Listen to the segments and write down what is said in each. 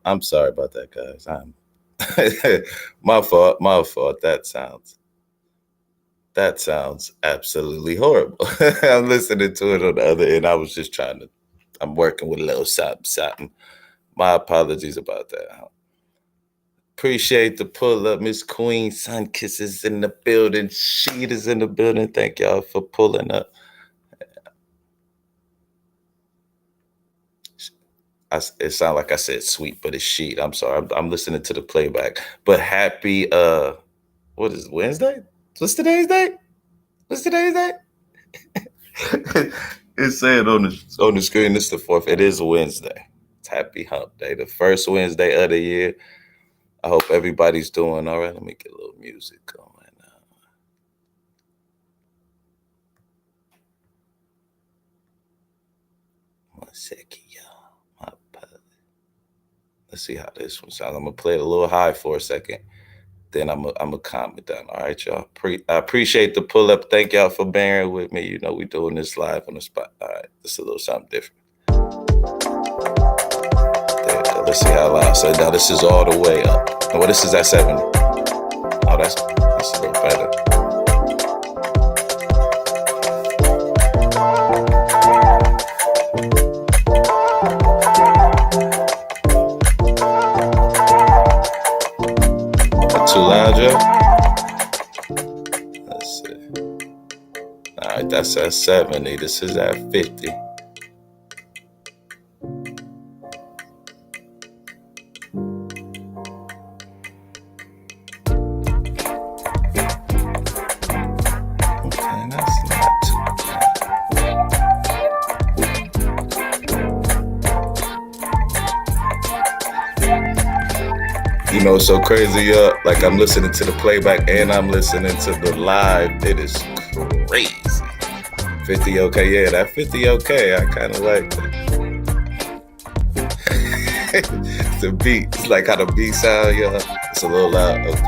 I'm sorry about that, guys. I'm my fault. My fault. That sounds absolutely horrible. I'm listening to it on the other end. I was just trying to. I'm working with a little something, something. My apologies about that. Appreciate the pull up, Miss Queen. Sun kisses in the building. Sheet is in the building. Thank y'all for pulling up. It sounded like I said sweet, but it's sheet. I'm sorry. I'm listening to the playback. But happy what is it, Wednesday? What's today's date? What's today's date? It's saying on the screen it's the fourth. It is Wednesday. It's happy hump day. The first Wednesday of the year. I hope everybody's doing all right. Let me get a little music going. One second, y'all. Let's see how this one sounds. I'm gonna play it a little high for a second. Then I'm gonna calm it down. All right, y'all. I appreciate the pull up. Thank y'all for bearing with me. You know we doing this live on the spot. All right, this is a little something different. There we go. Let's see how loud. So now this is all the way up. Well, this is at 70. Oh, that's a little better. Not too loud, Joe. Let's see. All right, that's at 70. This is at 50. You know, so crazy. Like I'm listening to the playback and I'm listening to the live. It is crazy. 50 okay, yeah, that 50 okay. I kind of like that. The beat, it's like how the beat sound, yeah. It's a little loud. If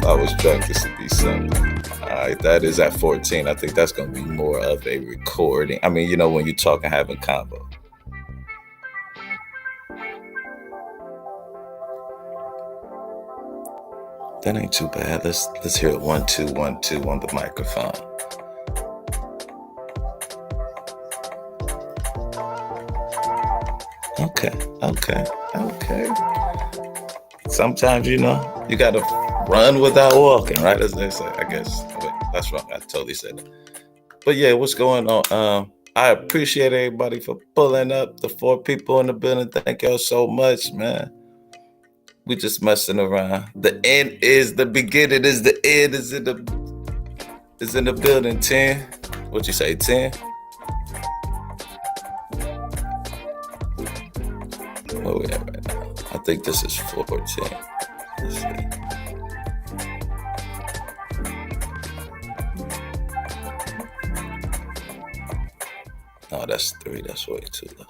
I was drunk, this would be something. All right, that is at 14. I think that's going to be more of a recording. I mean, you know, when you're talking, having convo. That ain't too bad. Let's hear it 1 2 1 2 on the microphone. Okay. Sometimes, you know, you gotta run without walking, right? As they say, I guess. Wait, that's wrong. I totally said that. But yeah, what's going on? I appreciate everybody for pulling up. The 4 people in the building. Thank y'all so much, man. We just messing around. The end is the beginning. Is the end. Is in the building. 10. What you say? 10. Where we at right now? I think this is 14. Let's see. No, that's 3. That's way too low.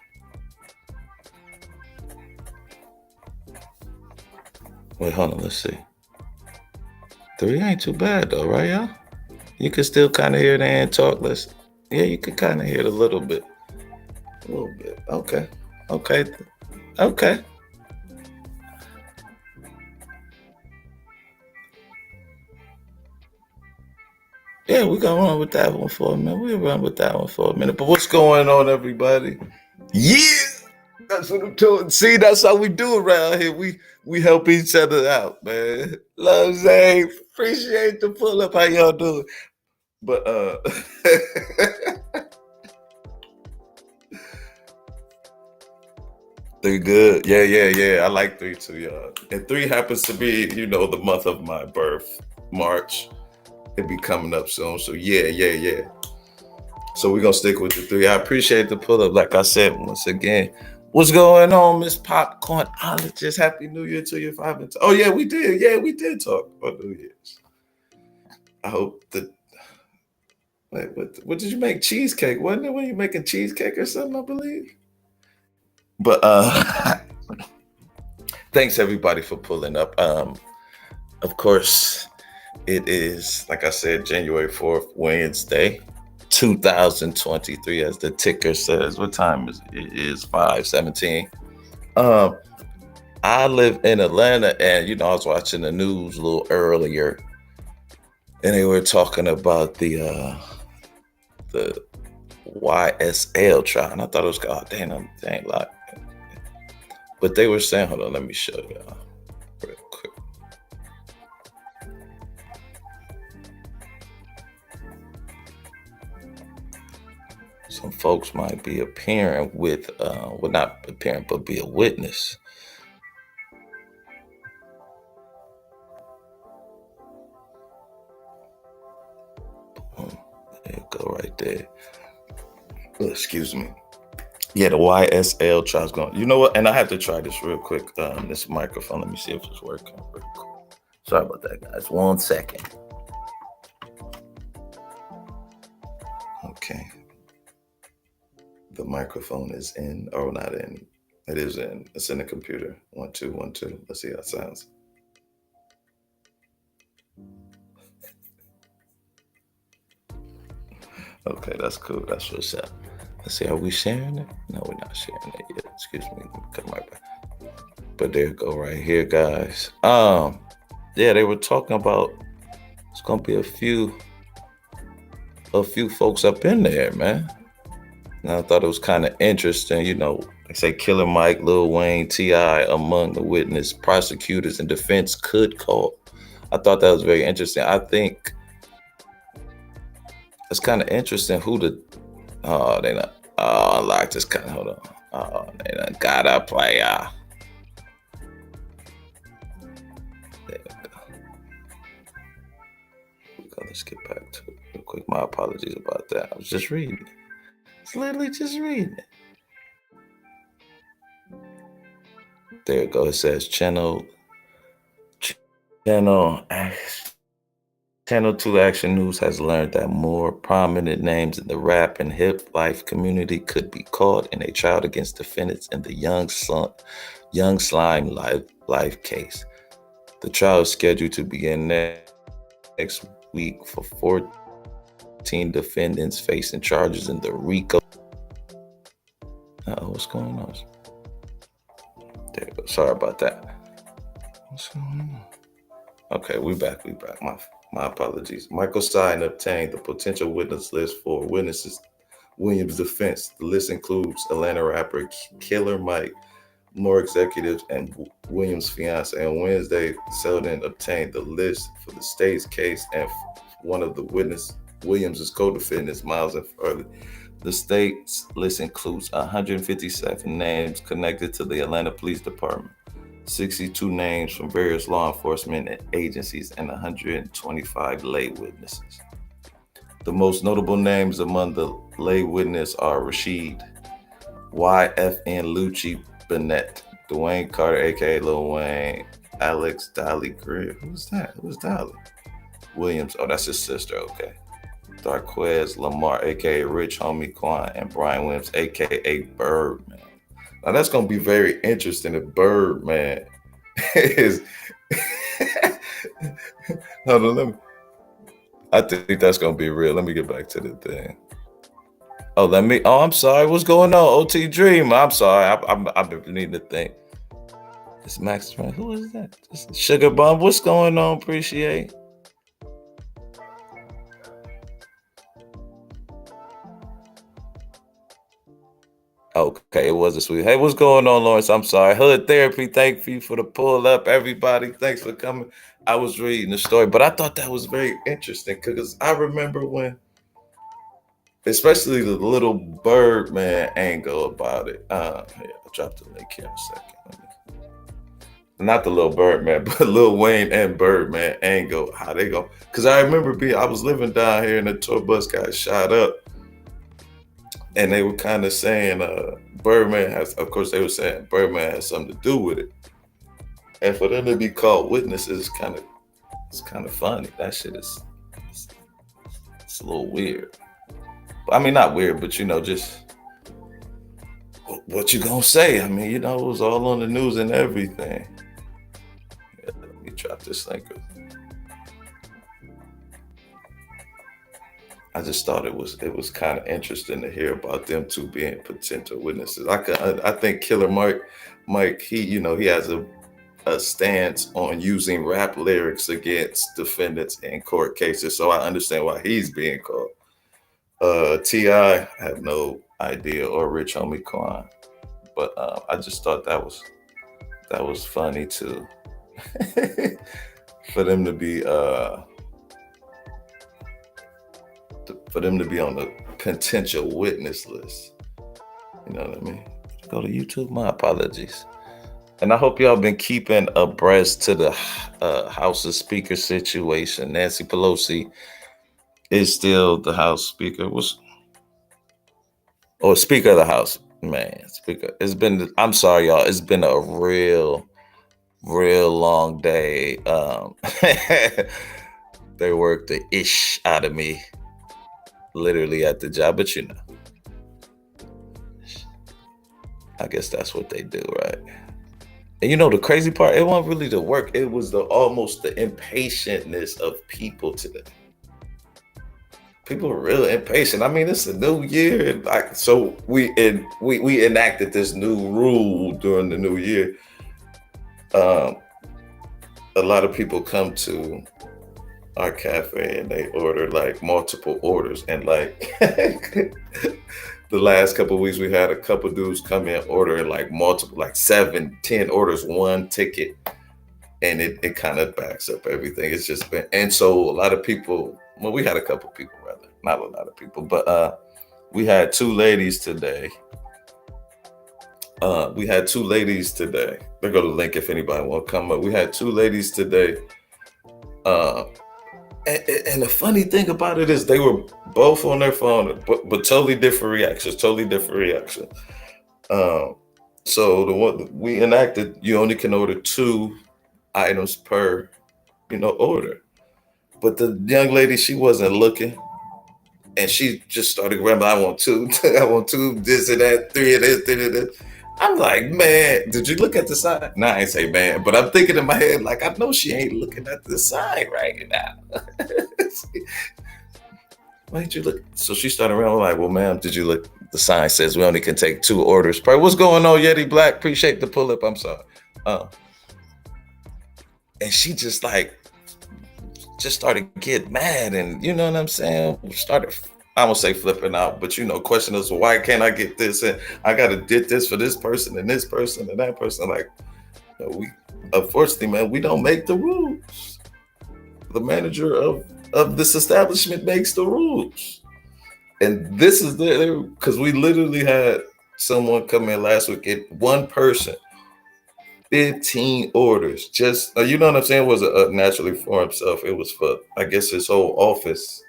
Wait, hold on. Let's see. 3 ain't too bad though, right, y'all? You can still kind of hear the end talk. Yeah, you can kind of hear it a little bit. Okay. Yeah, we're gonna run with that one for a minute. We'll run with that one for a minute. But what's going on, everybody? Yeah! That's what I'm doing. See, that's how we do around here. We help each other out, man. Love, Zay. Appreciate the pull up. How y'all doing? But three good. Yeah, yeah, yeah. I like three too, y'all. And three happens to be, the month of my birth, March. It be coming up soon. So yeah, yeah, yeah. So we're gonna stick with the three. I appreciate the pull up. Like I said, once again, what's going on, Miss Popcornologist? Happy New Year to you, 5 and 10. Oh yeah, we did. Yeah, we did talk about New Year's. I hope that. Wait, what did you make? Cheesecake, wasn't it? When you making cheesecake or something? I believe. But thanks everybody for pulling up. Of course, it is like I said, January 4th, Wednesday. 2023, as the ticker says. What time is it? It is 5:17. Um, I live in Atlanta, and I was watching the news a little earlier, and they were talking about the YSL trial, and I thought it was called dang like, but they were saying, hold on, let me show y'all real quick. Some folks might be appearing with, well, not appearing, but be a witness. There you go, right there. Oh, excuse me. Yeah, the YSL trial's going. You know what? And I have to try this real quick. This microphone. Let me see if it's working. Sorry about that, guys. 1 second. Okay. The microphone is in. Oh, not in. It is in. It's in the computer. 1 2 1 2. Let's see how it sounds. Okay, that's cool. That's what's up. Let's see. Are we sharing it? No, we're not sharing it yet. Excuse me. Come right back. But there you go, right here, guys. Yeah, they were talking about. It's gonna be a few folks up in there, man. And I thought it was kind of interesting, they say Killer Mike, Lil Wayne, T.I. among the witness prosecutors and defense could call. I thought that was very interesting. I think it's kind of interesting who they not, unlocked this kind of, hold on. They done gotta play, there you go. Let's get back to it real quick. My apologies about that. I was just reading it. It's literally just reading it. There you go. It says Channel 2 Action News has learned that more prominent names in the rap and hip life community could be caught in a trial against defendants in the Young Slime life case. The trial is scheduled to begin next week for 14 defendants facing charges in the RICO. What's going on? There you go. Sorry about that. What's going on? Okay, we back. My apologies. Michael Stein obtained the potential witness list for witnesses Williams' defense. The list includes Atlanta rapper Killer Mike, more executives, and Williams' fiance. On Wednesday, Selden obtained the list for the state's case and one of the witness Williams' co-defendants, Miles and Furley. The state's list includes 157 names connected to the Atlanta Police Department, 62 names from various law enforcement agencies, and 125 lay witnesses. The most notable names among the lay witnesses are Rashid YFN Lucci Bennett, Dwayne Carter, aka Lil Wayne, Alex Dolly Greer. Who's that? Who's Dolly? Williams. Oh, that's his sister. Okay. Darquez Lamar, aka Rich Homie Quan, and Brian Williams, aka Birdman. Now that's gonna be very interesting if Birdman is. Hold on, I think that's gonna be real. Let me get back to the thing. Oh, I'm sorry. What's going on? OT Dream. I'm sorry. I've been needing to think. It's Max. Who is that? Sugar Bomb. What's going on? Appreciate. Okay, it was a sweet. Hey, what's going on, Lawrence? I'm sorry. Hood Therapy, thank you for the pull up, everybody. Thanks for coming. I was reading the story, but I thought that was very interesting because I remember when, especially the little Birdman angle about it. Yeah, I dropped the link here in a second. Not the little Birdman, but Lil Wayne and Birdman angle, how they go. Because I remember I was living down here and the tour bus got shot up, and they were kind of saying Birdman has, of course, they were saying Birdman has something to do with it, and for them to be called witnesses, it's kind of funny. That shit is it's, it's a little weird. I mean, not weird, but just what you gonna say? I mean, it was all on the news and everything. Yeah, let me drop this link. I just thought it was kind of interesting to hear about them two being potential witnesses. I think Killer Mike, he has a stance on using rap lyrics against defendants in court cases, so I understand why he's being called. Ti, have no idea, or Rich Homie Quan, but I just thought that was funny too, for them to be on the potential witness list. You know what I mean? Go to YouTube. My apologies. And I hope y'all been keeping abreast to the House of Speaker situation. Nancy Pelosi is still the House Speaker. Speaker of the House. Man, Speaker. I'm sorry, y'all. It's been a real long day. They worked the ish out of me, literally at the job, but I guess that's what they do, right? And the crazy part, it wasn't really the work, it was almost the impatientness of people today. People are real impatient. I mean, it's a new year, so we enacted this new rule during the new year. A lot of people come to our cafe and they order like multiple orders, and like the last couple of weeks we had a couple dudes come in ordering like multiple, like 7-10 orders, one ticket, and it kind of backs up everything. It's just been, and so a lot of people, well, we had a couple people, rather, not a lot of people, but we had two ladies today. They go to the link if anybody want to come up. We had two ladies today. And the funny thing about it is they were both on their phone, but totally different reactions. So the one we enacted, you only can order 2 items per, order. But the young lady, she wasn't looking, and she just started rambling. I want 2, I want 2, this and that, 3 of this, 3 of this. I'm like, man, did you look at the sign? Nah, I ain't say man, but I'm thinking in my head, like, I know she ain't looking at the sign right now. Why did you look? So she started around like, well, ma'am, did you look? The sign says we only can take 2 orders. What's going on, Yeti Black? Appreciate the pull up. I'm sorry. And she just started getting mad, and you know what I'm saying? I won't say flipping out, but questioning us, well, why can't I get this? And I got to get this for this person and this person and that person. Like, we, unfortunately, man, we don't make the rules. The manager of this establishment makes the rules. And this is because we literally had someone come in last week, get one person, 15 orders. Just, you know what I'm saying? It wasn't naturally for himself. It was for, I guess, his whole office.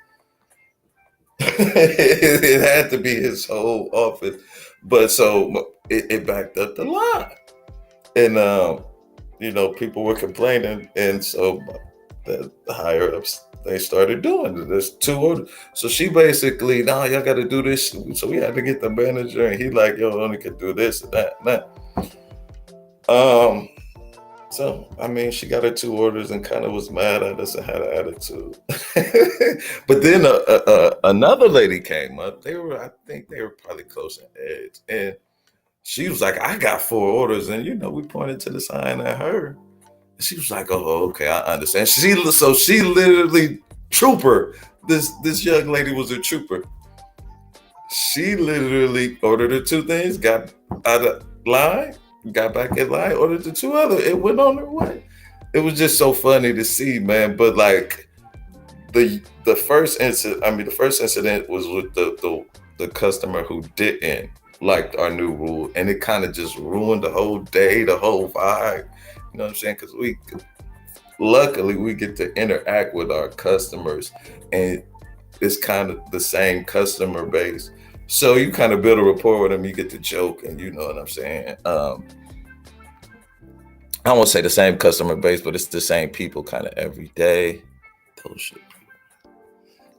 It had to be his whole office, but so it backed up the line, and people were complaining, and so the higher ups, they started doing it. There's 2 orders, so she basically, now y'all got to do this. So we had to get the manager, and he like, yo, only could do this and that and that. So, I mean, she got her 2 orders and kind of was mad at us and had an attitude. But then another lady came up. I think they were probably close in age. And she was like, I got 4 orders. And, we pointed to the sign at her. And she was like, oh, okay, I understand. So she literally, trooper, this young lady was a trooper. She literally ordered the two things, got out of line, got back in line, ordered the two other, it went on her way. It was just so funny to see, man. But like the first incident, I mean, the first incident was with the customer who didn't like our new rule, and it kind of just ruined the whole day, the whole vibe. You know what I'm saying? Because we luckily we get to interact with our customers, and it's kind of the same customer base. So you kind of build a rapport with them, you get to joke, and you know what I'm saying. I won't say the same customer base, but it's the same people kind of every day. Those shit.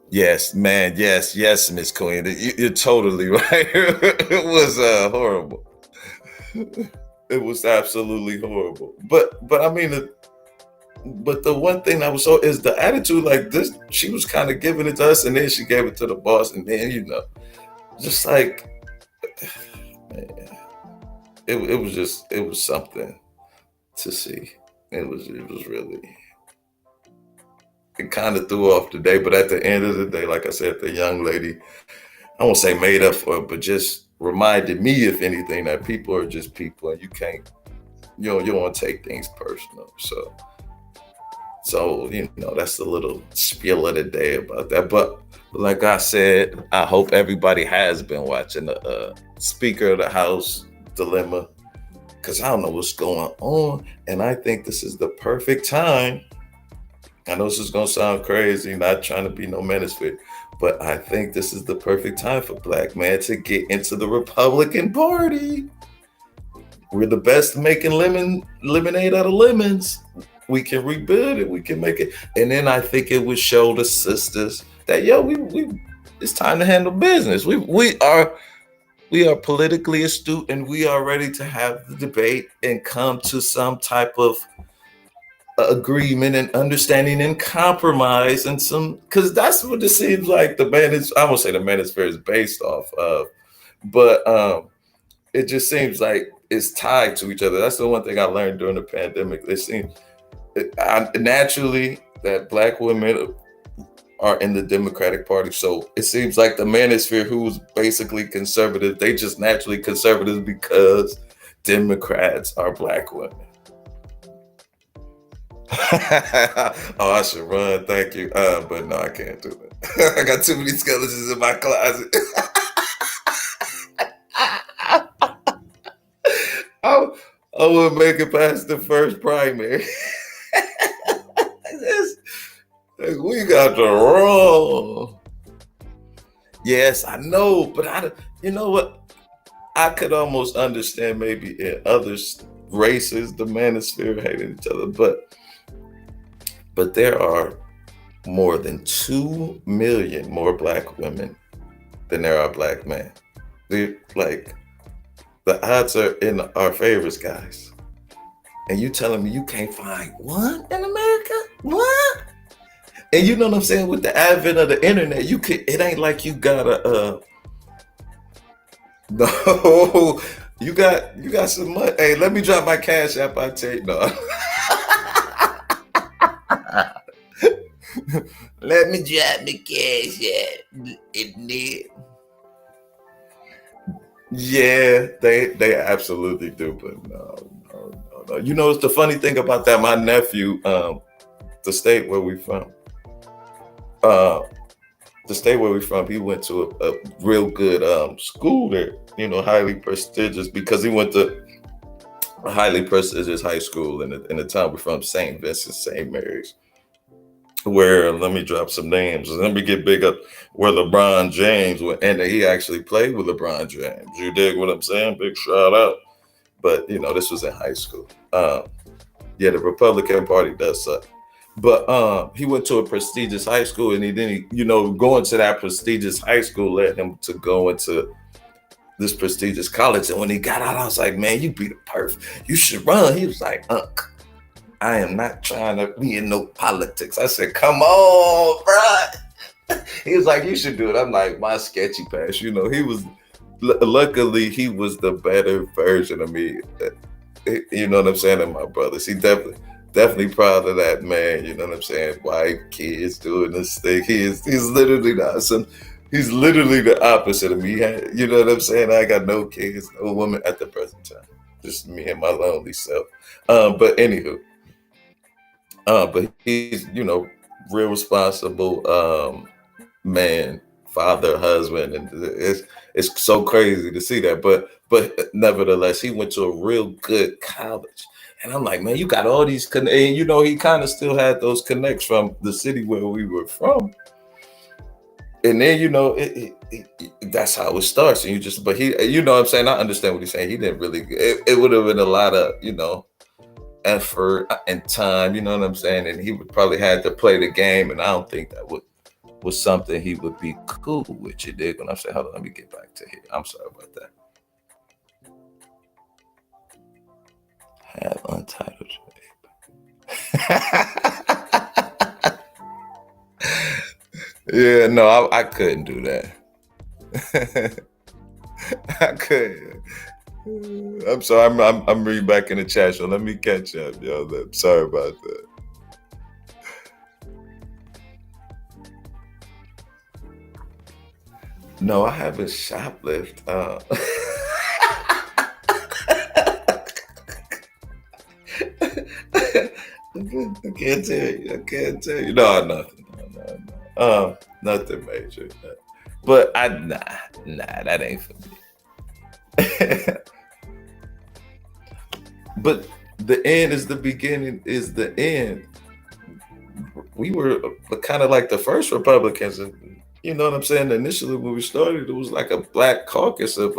Yes, man. Yes, yes, Miss Queen. You're totally right. It was horrible. It was absolutely horrible. But I mean, but the one thing that was so is the attitude. Like this, she was kind of giving it to us, and then she gave it to the boss, and then just like, man, it was something to see. It was really, it kind of threw off the day, but at the end of the day, like I said, the young lady, I won't say made up for it, but just reminded me, if anything, that people are just people, and you can't, you don't want to take things personal. So that's the little spiel of the day about that. But like I said, I hope everybody has been watching the Speaker of the House dilemma, because I don't know what's going on, and I think this is the perfect time. I know this is gonna sound crazy, not trying to be no manosphere, but I think this is the perfect time for Black man to get into the Republican Party. We're the best making lemonade out of lemons. We can rebuild it. We can make it, and then I think it would show the sisters that we it's time to handle business. We are politically astute, and we are ready to have the debate and come to some type of agreement and understanding and compromise, and some, because that's what it seems like I won't say the manosphere is based off of, but it just seems like it's tied to each other. That's the one thing I learned during the pandemic. It seems naturally that Black women are in the Democratic Party, so it seems like the manosphere, who's basically conservative, they just naturally conservative because Democrats are Black women. Oh, I should run. Thank you. But no, I can't do it. I got too many skeletons in my closet. I would make it past the first primary. We got the wrong. Yes, I know, but you know what? I could almost understand maybe in other races the manosphere hating each other, but there are more than 2 million more Black women than there are Black men. Like, the odds are in our favors, guys. And you telling me you can't find one in America? What? And you know what I'm saying? With the advent of the internet, it ain't like you gotta no, you got some money. Hey, let me drop my cash app. I take no. Let me drop my cash app. Yeah, they absolutely do, but no. You know, it's the funny thing about that. My nephew, the state where we from, he went to a real good school there. Highly prestigious, because he went to a highly prestigious high school in the town we're from, St. Vincent, St. Mary's. Where, let me drop some names. Let me get big up where LeBron James went, and he actually played with LeBron James. You dig what I'm saying? Big shout out. But this was in high school. Yeah, the Republican Party does suck. But he went to a prestigious high school, and going to that prestigious high school led him to go into this prestigious college. And when he got out, I was like, man, you be the perfect. You should run. He was like, I am not trying to be in no politics. I said, come on, bro. He was like, you should do it. I'm like, my sketchy past. He was, luckily, he was the better version of me. You know what I'm saying? And my brothers, he definitely proud of that man. You know what I'm saying? White kids doing this thing. He's literally not some. He's literally the opposite of me. You know what I'm saying? I got no kids, no woman at the present time. Just me and my lonely self. But anywho, but he's, real responsible man, father, husband, and it's so crazy to see that. But nevertheless, he went to a real good college. And I'm like, man, you got all these and he kind of still had those connects from the city where we were from. And then that's how it starts. And but he, what I'm saying, I understand what he's saying. He didn't really. It would have been a lot of effort and time. You know what I'm saying? And he would probably had to play the game. And I don't think that was something he would be cool with. You dig what I'm saying? Hold on, let me get back to here. I'm sorry about that. Have Untitled. Yeah, no, I couldn't do that. I couldn't. I'm sorry. I'm reading back in the chat, so let me catch up, yo. I'm sorry about that. No, I haven't shoplift. I can't tell you. No, nothing. No. Nothing major. But nah, that ain't for me. But the end is the beginning is the end. We were kind of like the first Republicans, and you know what I'm saying? Initially when we started, it was like a black caucus of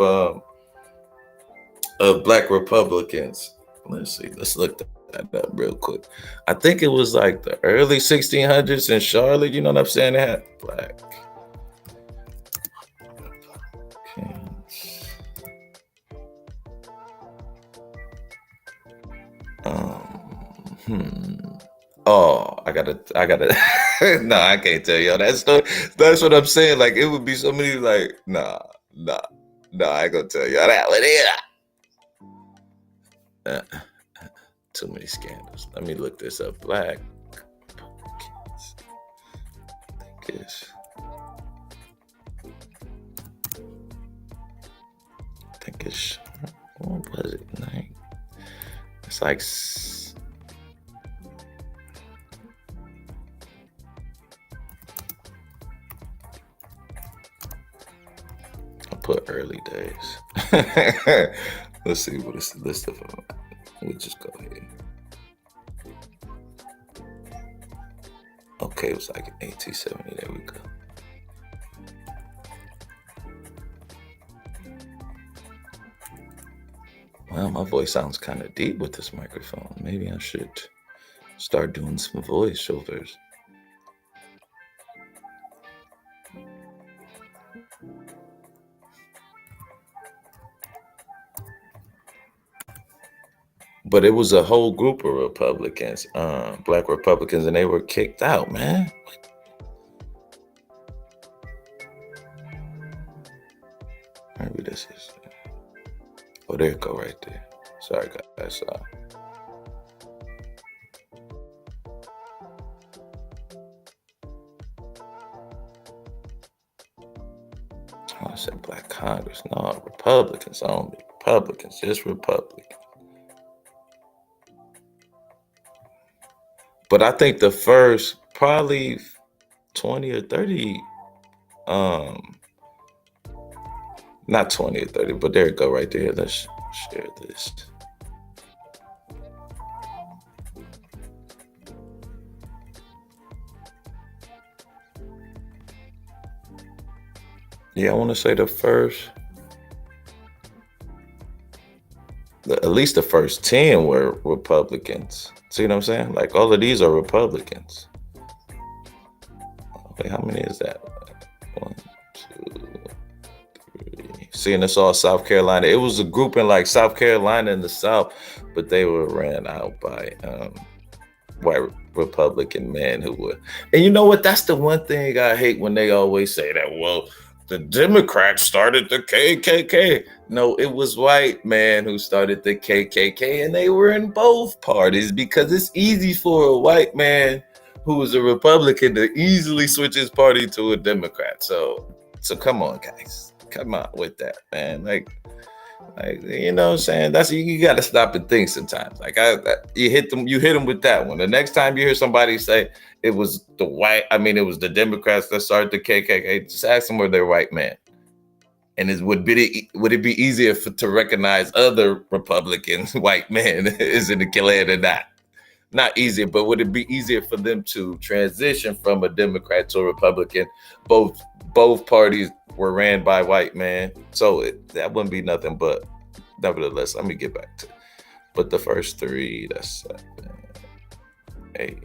black Republicans. Let's see, let's look that up real quick. I think it was like the early 1600s in Charlotte, you know what I'm saying? They had black Republicans. Oh, I gotta. No, I can't tell y'all that story. That's what I'm saying. Like it would be so many. Like, nah. I ain't gonna tell y'all that one either. Too many scandals. Let me look this up. Black Republicans. I think it's. What was it? Like, it's like. Put early days. Let's see what it's the list of them. We'll just go ahead. Okay, it was like 1870. There we go. Well, my voice sounds kind of deep with this microphone. Maybe I should start doing some voiceovers. But it was a whole group of Republicans, black Republicans, and they were kicked out, man. Maybe this is. Oh, there you go, right there. Sorry, guys. I said Black Congress. No, Republicans only. Republicans, just Republicans. But I think the first probably 20 or 30, not 20 or 30, but there you go right there. Let's share this. Yeah, I want to say the first, at least the first 10 were Republicans. See what I'm saying? Like all of these are Republicans. Okay, how many is that? 1, 2, 3. Seeing it's all South Carolina. It was a group in like South Carolina in the South, but they were ran out by white Republican men who were. And you know what? That's the one thing I hate when they always say that, well, the Democrats started the KKK. No, it was white men who started the KKK, and they were in both parties because it's easy for a white man who was a Republican to easily switch his party to a Democrat. So So come on, guys. Come on with that, man. You know what I'm saying? That's you got to stop and think sometimes. You hit them with that one. The next time you hear somebody say it was it was the Democrats that started the KKK, just ask them were they white man. And would it be easier to recognize other Republican white men is in the Klan or not? Not easier, but would it be easier for them to transition from a Democrat to a Republican? Both parties were ran by white men, so that wouldn't be nothing. But nevertheless, let me get back to it. But the first three, that's 7, 8,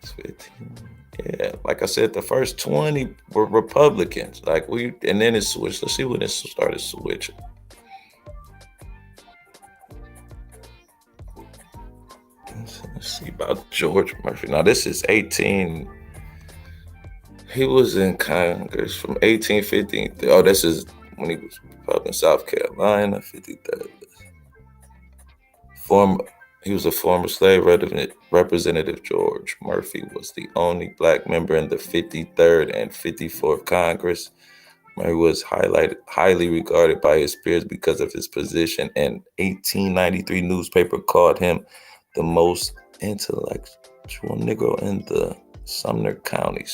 15. Yeah, like I said, the first 20 were Republicans. And then it switched. Let's see when it started switching. Let's see about George Murphy. Now this is 18. He was in Congress from 1815. Oh, this is when he was up in South Carolina, 53rd. He was a former slave representative. George Murphy was the only black member in the 53rd and 54th Congress. Murphy was highly regarded by his peers because of his position. An 1893 newspaper called him the most intellectual Negro in the Sumner County,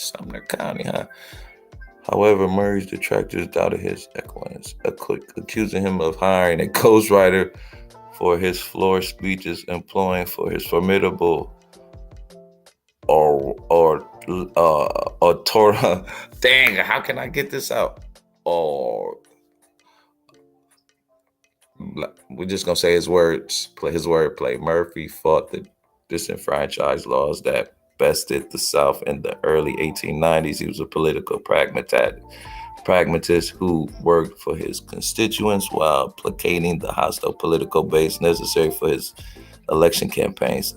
huh? However, Murray's detractors doubted his excellence, accusing him of hiring a ghostwriter for his floor speeches, employing for his formidable Torah. Dang, how can I get this out? We're just gonna say his wordplay. Murphy fought the disenfranchised laws that bested the South in the early 1890s. He was a political pragmatist who worked for his constituents while placating the hostile political base necessary for his election campaigns.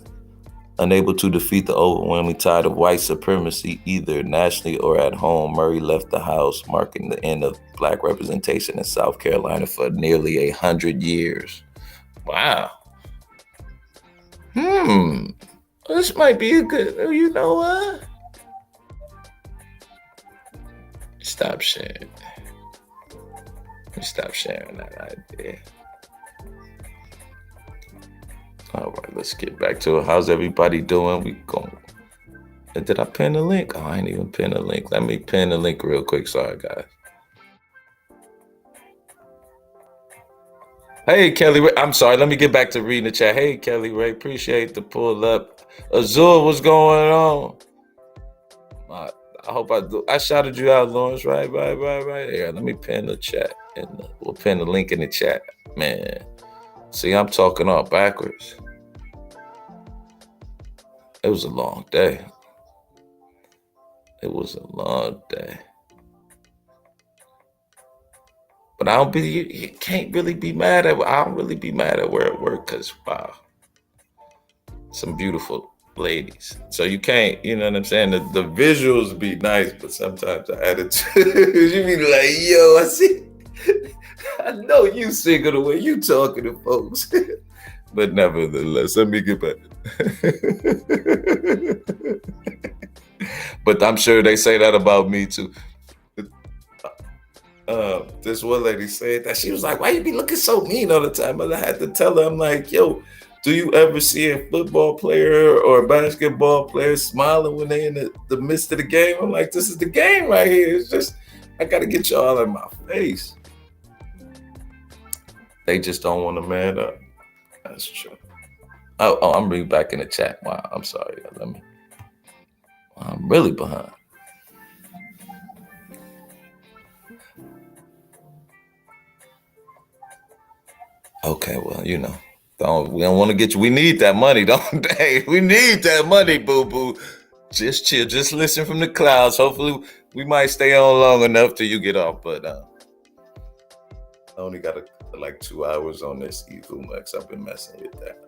Unable to defeat the overwhelming tide of white supremacy, either nationally or at home, Murray left the House, marking the end of black representation in South Carolina for nearly 100 years. Wow. This might be a good, you know what? Stop sharing that idea. All right, let's get back to it. How's everybody doing? Did I pin the link? Oh, I ain't even pin the link. Let me pin the link real quick. Sorry, guys. Hey, Kelly Ray. I'm sorry. Let me get back to reading the chat. Hey, Kelly Ray. Appreciate the pull up. Azul, what's going on? I hope I shouted you out, Lawrence. Right. Here, let me pin the chat. And we'll pin the link in the chat. Man. See, I'm talking all backwards. It was a long day. But you can't really be mad at, I don't really be mad at where it worked because, wow, some beautiful ladies. So you can't, you know what I'm saying? The visuals be nice, but sometimes the attitude, you be like, yo, I know you single the way you talking to folks. But nevertheless, let me get back. But I'm sure they say that about me too. This one lady said that she was like, why you be looking so mean all the time? And I had to tell her, I'm like, yo, do you ever see a football player or a basketball player smiling when they in the midst of the game? I'm like, this is the game right here. It's just, I got to get y'all in my face. They just don't want to man up. That's true. Oh, I'm reading back in the chat. Wow, I'm sorry. I'm really behind. Okay, well, you know, we don't want to get you. We need that money, don't they? We need that money, boo-boo. Just chill. Just listen from the clouds. Hopefully, we might stay on long enough till you get off. But I only got like 2 hours on this Evu I've been messing with that.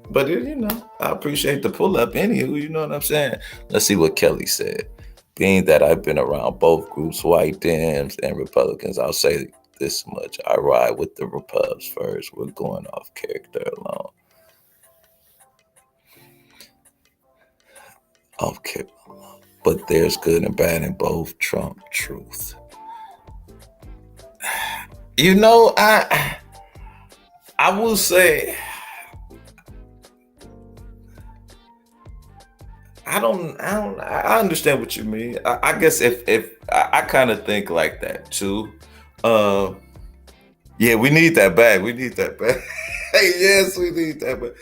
But you know, I appreciate the pull up. Anywho, you know what I'm saying? Let's see what Kelly said. Being that I've been around both groups, white Dems and Republicans, I'll say this much. I ride with the Repubs first. We're going off character alone. Okay, but there's good and bad in both. Trump truth. You know, I will say I understand what you mean. I guess if I kind of think like that too. Um, yeah, we need that bag. We need that bag. Yes, we need that bag.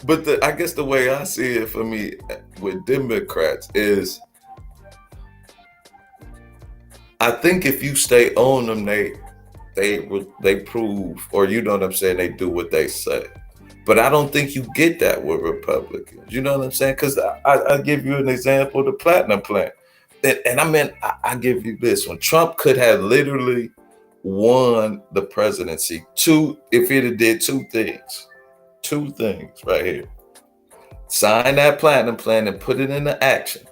But I guess the way I see it for me with Democrats is, I think if you stay on them, they prove, or you know what I'm saying, they do what they say. But I don't think you get that with Republicans. You know what I'm saying? Because I give you an example, the platinum plan. And I mean, I give you this one. Trump could have literally won the presidency if he'd have did two things right here. Sign that platinum plan and put it into action.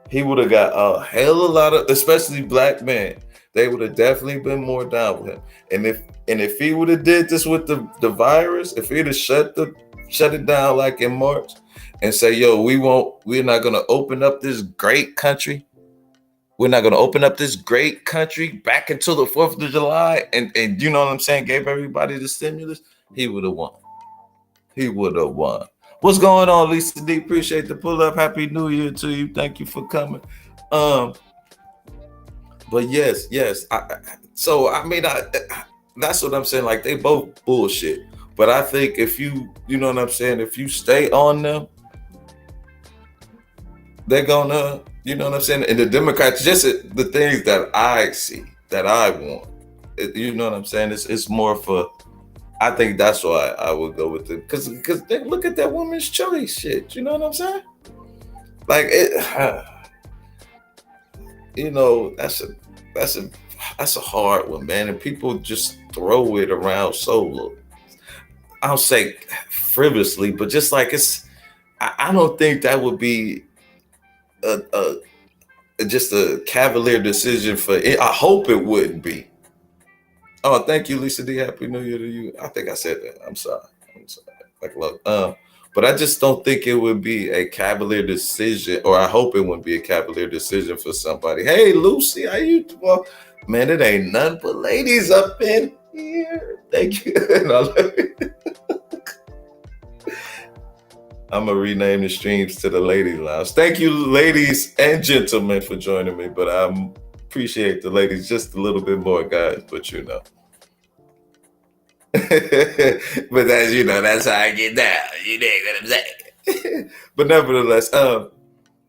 He would have got a hell of a lot of, especially black men. They would have definitely been more down with him. And if he would have did this with the virus, if he'd have shut it down like in March and say, yo, we're not gonna open up this great country. We're not gonna open up this great country back until the 4th of July, and you know what I'm saying, gave everybody the stimulus, he would have won. He would have won. What's going on, Lisa D? Appreciate the pull up. Happy New Year to you. Thank you for coming. But yes. So I mean, that's what I'm saying. Like, they both bullshit. But I think if you know what I'm saying, if you stay on them, they're gonna, you know what I'm saying. And the Democrats, just the things that I see, that I want, you know what I'm saying. It's more for. I think that's why I would go with it, because look at that woman's choice shit. You know what I'm saying? Like it, you know, that's a hard one, man. And people just throw it around so, I'll say frivolously, but just like I don't think that would be just a cavalier decision for it. I hope it wouldn't be. Oh, thank you, Lisa D. Happy New Year to you. I think I said that. I'm sorry. Like, look, but I just don't think it would be a cavalier decision, or I hope it wouldn't be a cavalier decision for somebody. Hey, Lucy, how you? Well, man, it ain't nothing but ladies up in here. Thank you. I'm gonna rename the streams to the Lady Lounge. Thank you, ladies and gentlemen, for joining me. But I'm appreciate the ladies just a little bit more, guys, but you know. But as you know, that's how I get down. You know what I'm saying? But nevertheless,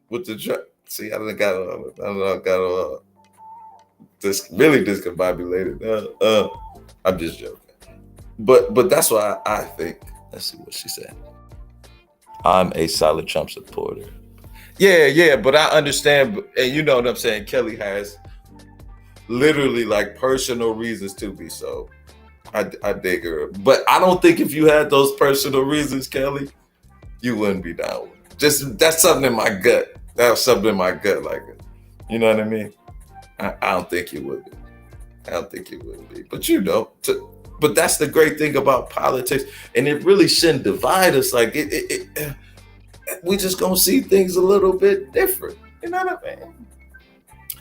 with the see, I done got this really discombobulated. I'm just joking. But that's why I think. Let's see what she said. I'm a solid Trump supporter. Yeah, but I understand, and you know what I'm saying. Kelly has literally like personal reasons to be so. I dig her, but I don't think if you had those personal reasons, Kelly, you wouldn't be down with it. Just that's something in my gut. That was something in my gut, like, you know what I mean. I don't think you would be. I don't think you would be. But you know, but that's the great thing about politics, and it really shouldn't divide us. Like we just gonna see things a little bit different. You know what I mean?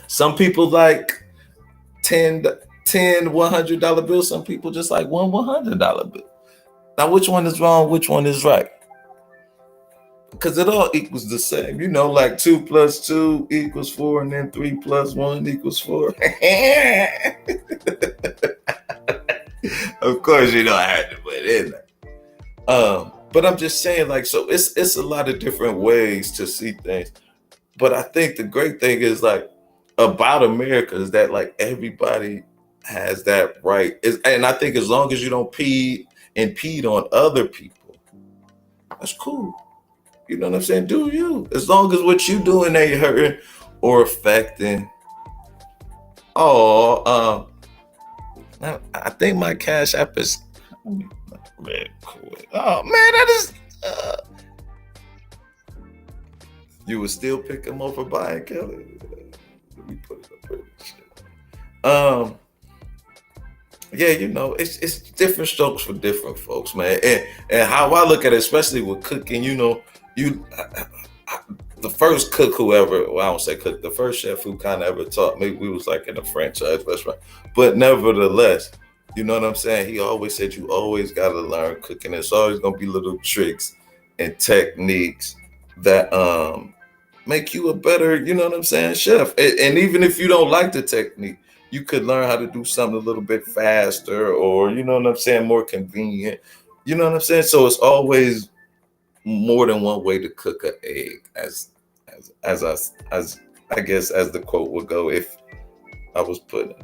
Some people like 10 $100 bills. Some people just like one $100 bill. Now, which one is wrong? Which one is right? Because it all equals the same. You know, like 2 + 2 = 4, and then 3 + 1 = 4. Of course, you know I had to put it in there. But I'm just saying, like, so it's a lot of different ways to see things. But I think the great thing is, like, about America is that, like, everybody has that right. And I think as long as you don't impede on other people, that's cool. You know what I'm saying? Do you? As long as what you doing ain't hurting or affecting. Oh, I think my Cash App is. Man, cool. Oh man, that is. You would still pick him over buying, Kelly? Let me put it up here. Yeah, you know, it's different strokes for different folks, man. And how I look at it, especially with cooking, you know, the first cook who ever, well, I don't say cook, the first chef who kind of ever taught me, we was like in a franchise restaurant. But nevertheless, you know what I'm saying? He always said you always got to learn cooking. It's always going to be little tricks and techniques that make you a better, you know what I'm saying, chef. And even if you don't like the technique, you could learn how to do something a little bit faster, or, you know what I'm saying, more convenient. You know what I'm saying? So it's always more than one way to cook an egg, as I guess as the quote would go, if I was putting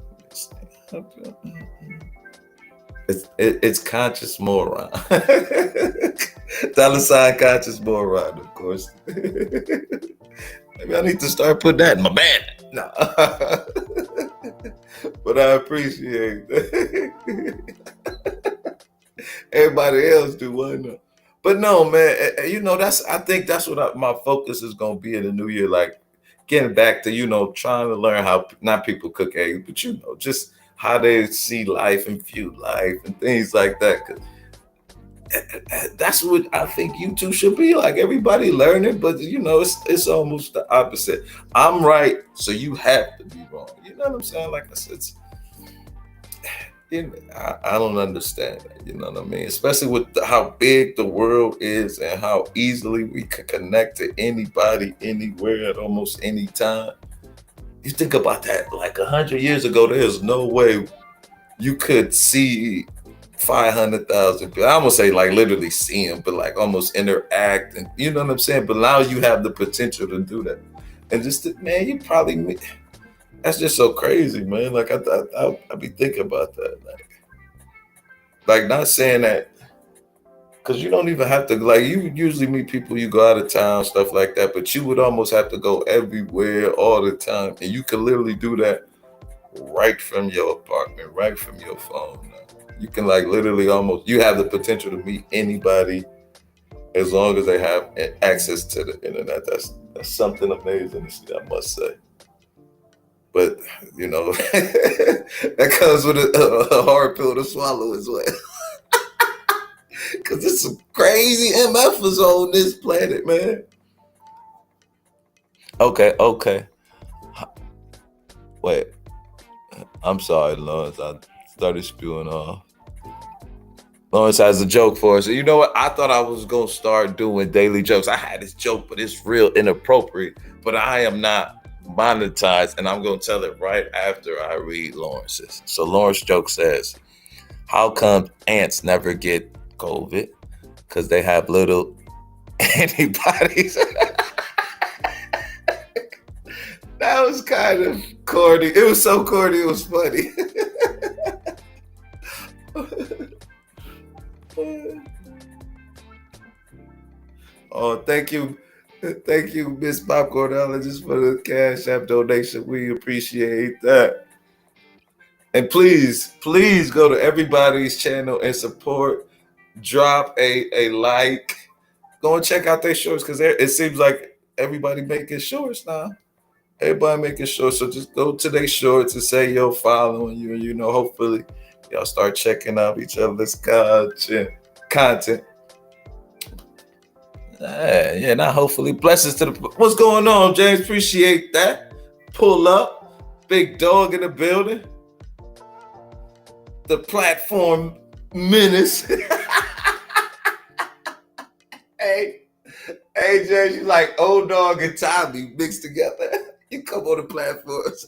it's conscious moron. $ conscious moron, of course. Maybe I need to start putting that in my band. No. But I appreciate everybody else do one. But no, man, you know, I think that's what my focus is going to be in the new year. Like getting back to, you know, trying to learn how not people cook eggs, but, you know, just how they see life and view life and things like that. 'Cause that's what I think YouTube should be like. Everybody learning, but, you know, it's almost the opposite. I'm right, so you have to be wrong. You know what I'm saying? Like I said, I don't understand that, you know what I mean? Especially with how big the world is and how easily we can connect to anybody, anywhere, at almost any time. You think about that, like 100 years ago, there's no way you could see 500,000 people. I almost say like literally see them, but like almost interact, and you know what I'm saying? But now you have the potential to do that. And just, man, you probably, that's just so crazy, man. Like I be thinking about that. Like not saying that, because you don't even have to, like, you usually meet people, you go out of town, stuff like that, but you would almost have to go everywhere all the time. And you can literally do that right from your apartment, right from your phone. You can like literally almost, you have the potential to meet anybody as long as they have access to the internet. That's something amazing to see, I must say. But, you know, that comes with a hard pill to swallow as well. Because there's some crazy MFers on this planet, man. Okay. Wait. I'm sorry, Lawrence. I started spewing off. Lawrence has a joke for us. You know what? I thought I was going to start doing daily jokes. I had this joke, but it's real inappropriate. But I am not monetized, and I'm going to tell it right after I read Lawrence's. So Lawrence's joke says, how come ants never get COVID? Because they have little antibodies. That was kind of corny. It was so corny, it was funny. Oh, thank you, Miss Popcornologist, for the Cash App donation. We appreciate that. And please go to everybody's channel and support. Drop a like. Go and check out their shorts, because it seems like everybody making shorts now. Everybody making shorts. So just go to their shorts and say you're following you, and, you know, hopefully y'all start checking out each other's content. Yeah, not hopefully. Blessings to what's going on, James? Appreciate that. Pull up. Big dog in the building. The platform menace. Hey, James, you like old dog and Tommy mixed together. You come on the platforms.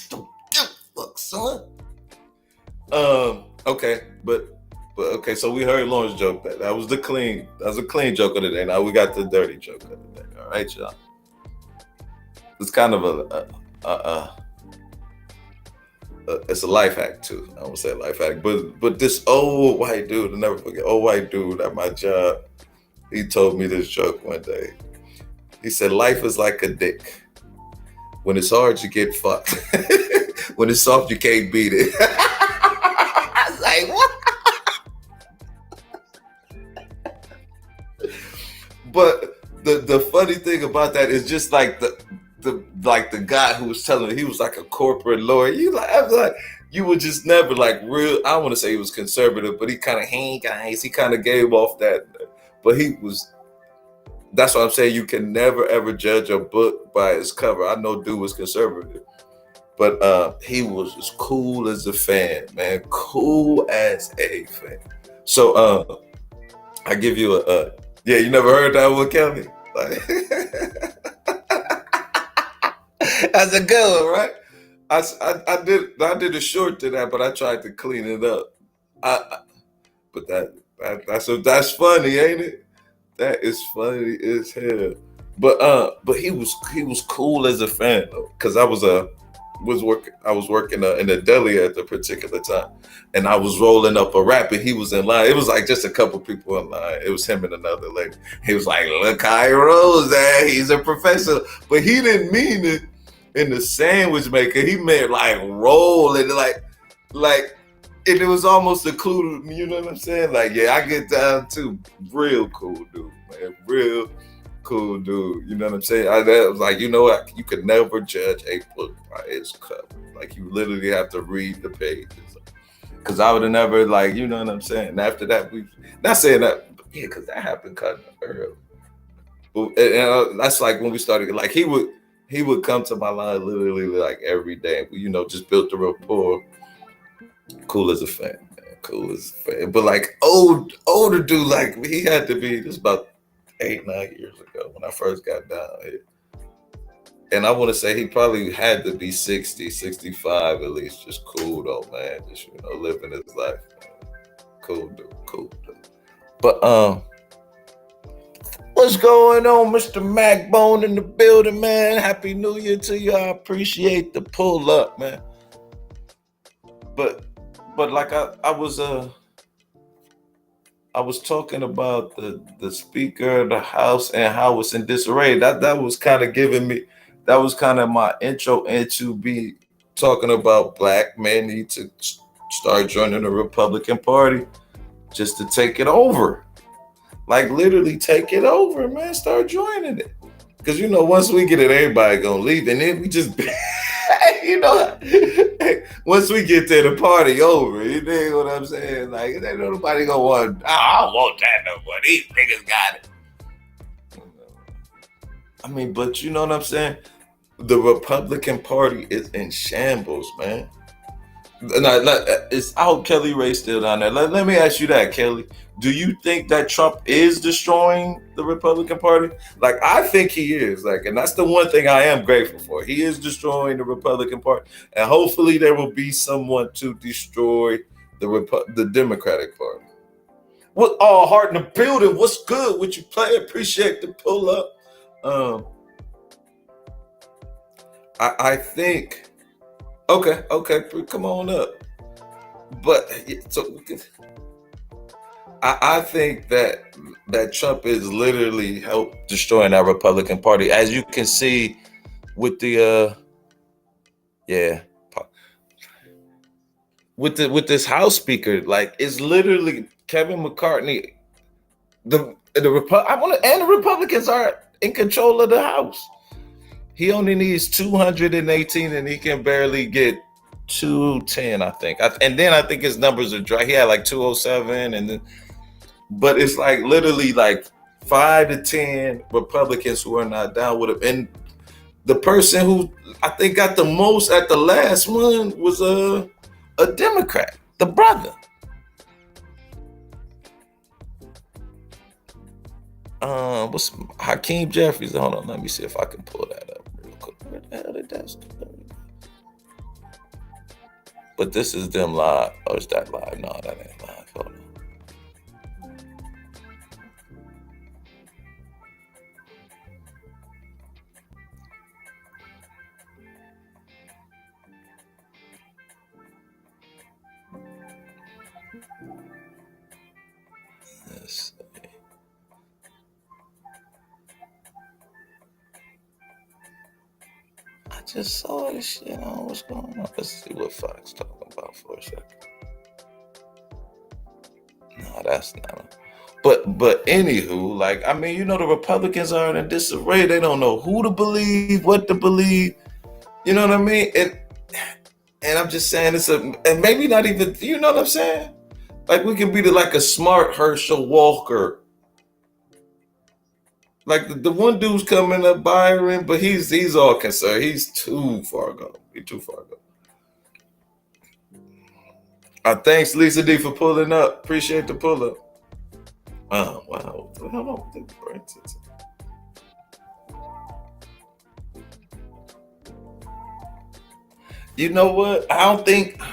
Don't give a fuck, son. Okay, but okay, so we heard Lawrence joke that was a clean joke of the day. Now we got the dirty joke of the day. All right, y'all. It's kind of it's a life hack too. I won't say life hack, but this old white dude, I'll never forget, old white dude at my job, he told me this joke one day. He said, life is like a dick. When it's hard, you get fucked. When it's soft, you can't beat it. I was like, what? But the funny thing about that is just like the guy who was telling me, he was like a corporate lawyer. I was like, you would just never like real. I don't want to say he was conservative, but he kind of he kind of gave off that But that's what I'm saying. You can never ever judge a book by its cover. I know dude was conservative, but he was as cool as a fan, man. Cool as a fan. So I give you a yeah, you never heard that one, Kelly? Like, that's a good one, right? I did a short to that, but I tried to clean it up. But that's funny, ain't it? That is funny as hell. But he was cool as a fan though, because I was working in a deli at the particular time, and I was rolling up a rap, and he was in line. It was like just a couple people in line. It was him and another lady. He was like, "Look how he rolls, that he's a professional," but he didn't mean it in the sandwich maker. He meant like roll and like. And it was almost included, you know what I'm saying? Like, yeah, I get down too. Real cool dude, man. Real cool dude. You know what I'm saying? That was like, you know what? You could never judge a book by its cover. Like, you literally have to read the pages. Because I would have never, like, you know what I'm saying? And after that, not saying that, but yeah, because that happened kind of early. But, that's like when we started, like, he would come to my line literally like every day. You know, just built a rapport. Cool as a fan, man. Cool as a fan. But like older dude, like he had to be this about 8-9 years ago when I first got down here. And I want to say he probably had to be 60, 65 at least. Just cool though, man. Just, you know, living his life. Man. Cool dude. But what's going on, Mr. Macbone in the building, man? Happy New Year to you. I appreciate the pull up, man. But like I was talking about the Speaker of the House and how it's in disarray. That was kind of giving me, that was kind of my intro into be talking about black men need to start joining the Republican Party just to take it over. Like literally take it over, man. Start joining it. Because you know, once we get it, everybody gonna leave, and then we just you know, once we get there, the party over. You know what I'm saying? Like, ain't nobody gonna want. I don't want that no more. These niggas got it. I mean, but you know what I'm saying? The Republican Party is in shambles, man. I hope Kelly Ray's still down there. Let me ask you that, Kelly. Do you think that Trump is destroying the Republican Party? Like, I think he is. Like, and that's the one thing I am grateful for. He is destroying the Republican Party, and hopefully there will be someone to destroy the Democratic Party. What all heart in the building? What's good? What you play? Appreciate the pull up. I think. Okay, come on up. But so I think that Trump is literally helped destroying our Republican Party, as you can see with the with this House Speaker. Like, it's literally Kevin McCarthy. The Republicans are in control of the House. He only needs 218, and he can barely get 210, I think. And then I think his numbers are dry. He had like 207, and then, but it's like literally like 5 to 10 Republicans who are not down with him. And the person who I think got the most at the last one was a Democrat, the brother. What's Hakeem Jeffries? Hold on, let me see if I can pull that up real quick. Where the hell did that go? But this is them live. Oh, is that live? No, that ain't live. Hold on. Let's see. I just saw this shit on. What's going on? Let's see what Fox talking about for a second. No, that's not. But anywho, like, I mean, you know, the Republicans are in disarray. They don't know who to believe, what to believe. You know what I mean? And I'm just saying and maybe not even, you know what I'm saying? Like, we can be like a smart Herschel Walker Like the one dude's coming up, Byron, but he's all concerned. He's too far gone. He's too far gone. Thanks, Lisa D, for pulling up. Appreciate the pull up. Oh wow. How long did Francis? You know what? I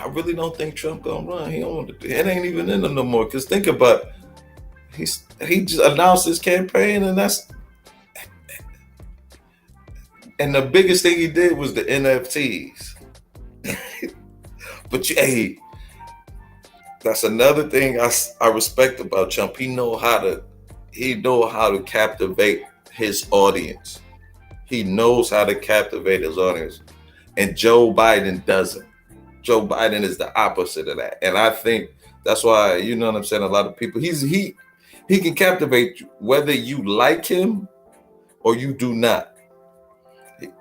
really don't think Trump gonna run. He don't want to. It ain't even in him no more. Cause think about it. He just announced his campaign, and the biggest thing he did was the NFTs. But hey, that's another thing I respect about Trump. He know how to captivate his audience. He knows how to captivate his audience, and Joe Biden doesn't. Joe Biden is the opposite of that, and I think that's why, you know what I'm saying. A lot of people, he can captivate you whether you like him or you do not.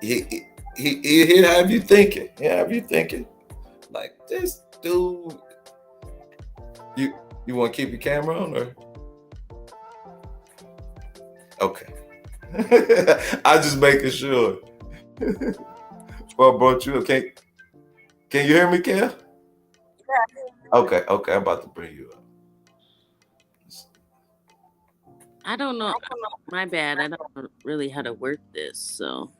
He'll have you thinking. He'll have you thinking like this dude. You want to keep your camera on or? Okay. I just making sure. Well, I brought you up. Can you hear me, Kel? Okay, I'm about to bring you up. I don't know. My bad. I don't know really how to work this. So